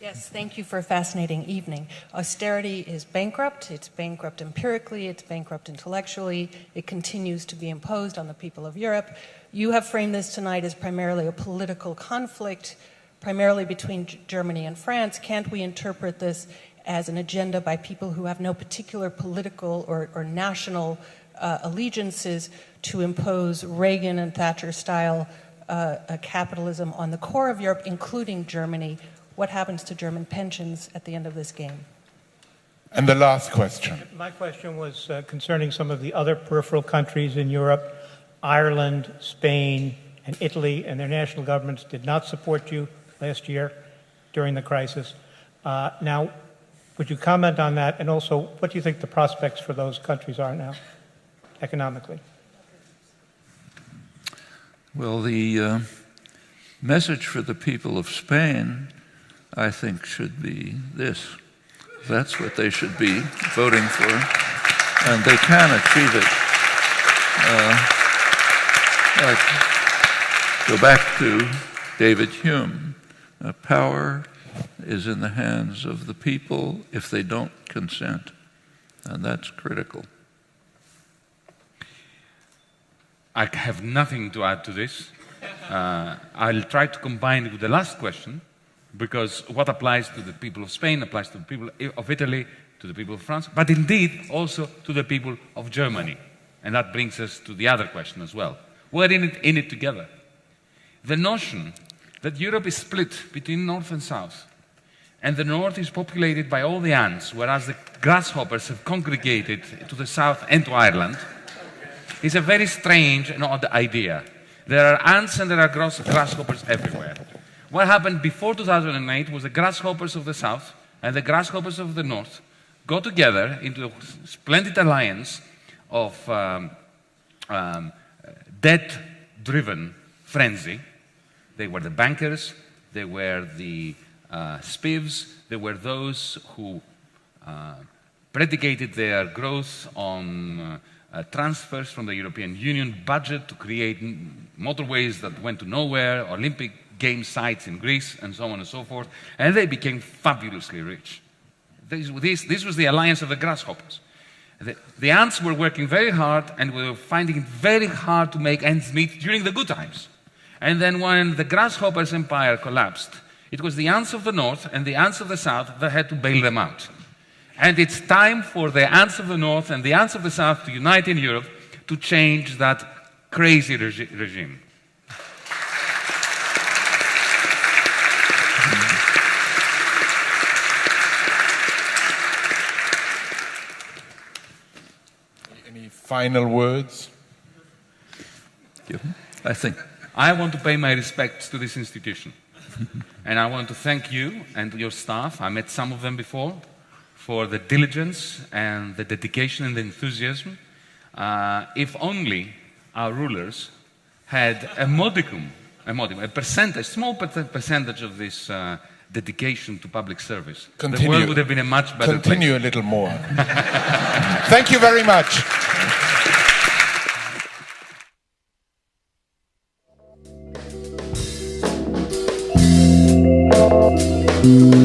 Yes, thank you for a fascinating evening. Austerity is bankrupt. It's bankrupt empirically. It's bankrupt intellectually. It continues to be imposed on the people of Europe. You have framed this tonight as primarily a political conflict, primarily between Germany and France. Can't we interpret this as an agenda by people who have no particular political or national allegiances to impose Reagan and Thatcher-style capitalism on the core of Europe, including Germany? What happens to German pensions at the end of this game? And the last question. My question was concerning some of the other peripheral countries in Europe. Ireland, Spain, and Italy, and their national governments did not support you last year during the crisis. Now, would you comment on that? And also, what do you think the prospects for those countries are now, economically? Well, the message for the people of Spain, I think, should be this. That's what they should be voting for, and they can achieve it. Go back to David Hume. Power is in the hands of the people if they don't consent, and that's critical. I have nothing to add to this. I'll try to combine it with the last question, because what applies to the people of Spain applies to the people of Italy, to the people of France, but indeed also to the people of Germany. And that brings us to the other question as well. We're in it together. The notion that Europe is split between North and South, and the North is populated by all the ants, whereas the grasshoppers have congregated to the South and to Ireland, is a very strange and odd idea. There are ants and there are grasshoppers everywhere. What happened before 2008 was the grasshoppers of the south and the grasshoppers of the north got together into a splendid alliance of debt-driven frenzy. They were the bankers, they were the spivs, they were those who predicated their growth on transfers from the European Union budget to create motorways that went to nowhere, Olympic game sites in Greece, and so on and so forth, and they became fabulously rich. This was the alliance of the grasshoppers. The ants were working very hard and were finding it very hard to make ends meet during the good times. And then when the grasshoppers' empire collapsed, it was the ants of the north and the ants of the south that had to bail them out. And it's time for the ants of the north and the ants of the south to unite in Europe to change that crazy regime. Any final words? I think. I want to pay my respects to this institution. And I want to thank you and your staff, I met some of them before, for the diligence and the dedication and the enthusiasm. If only our rulers had a small percentage of this dedication to public service, the world would have been a much better place. Continue a little more. Thank you very much. Thank you.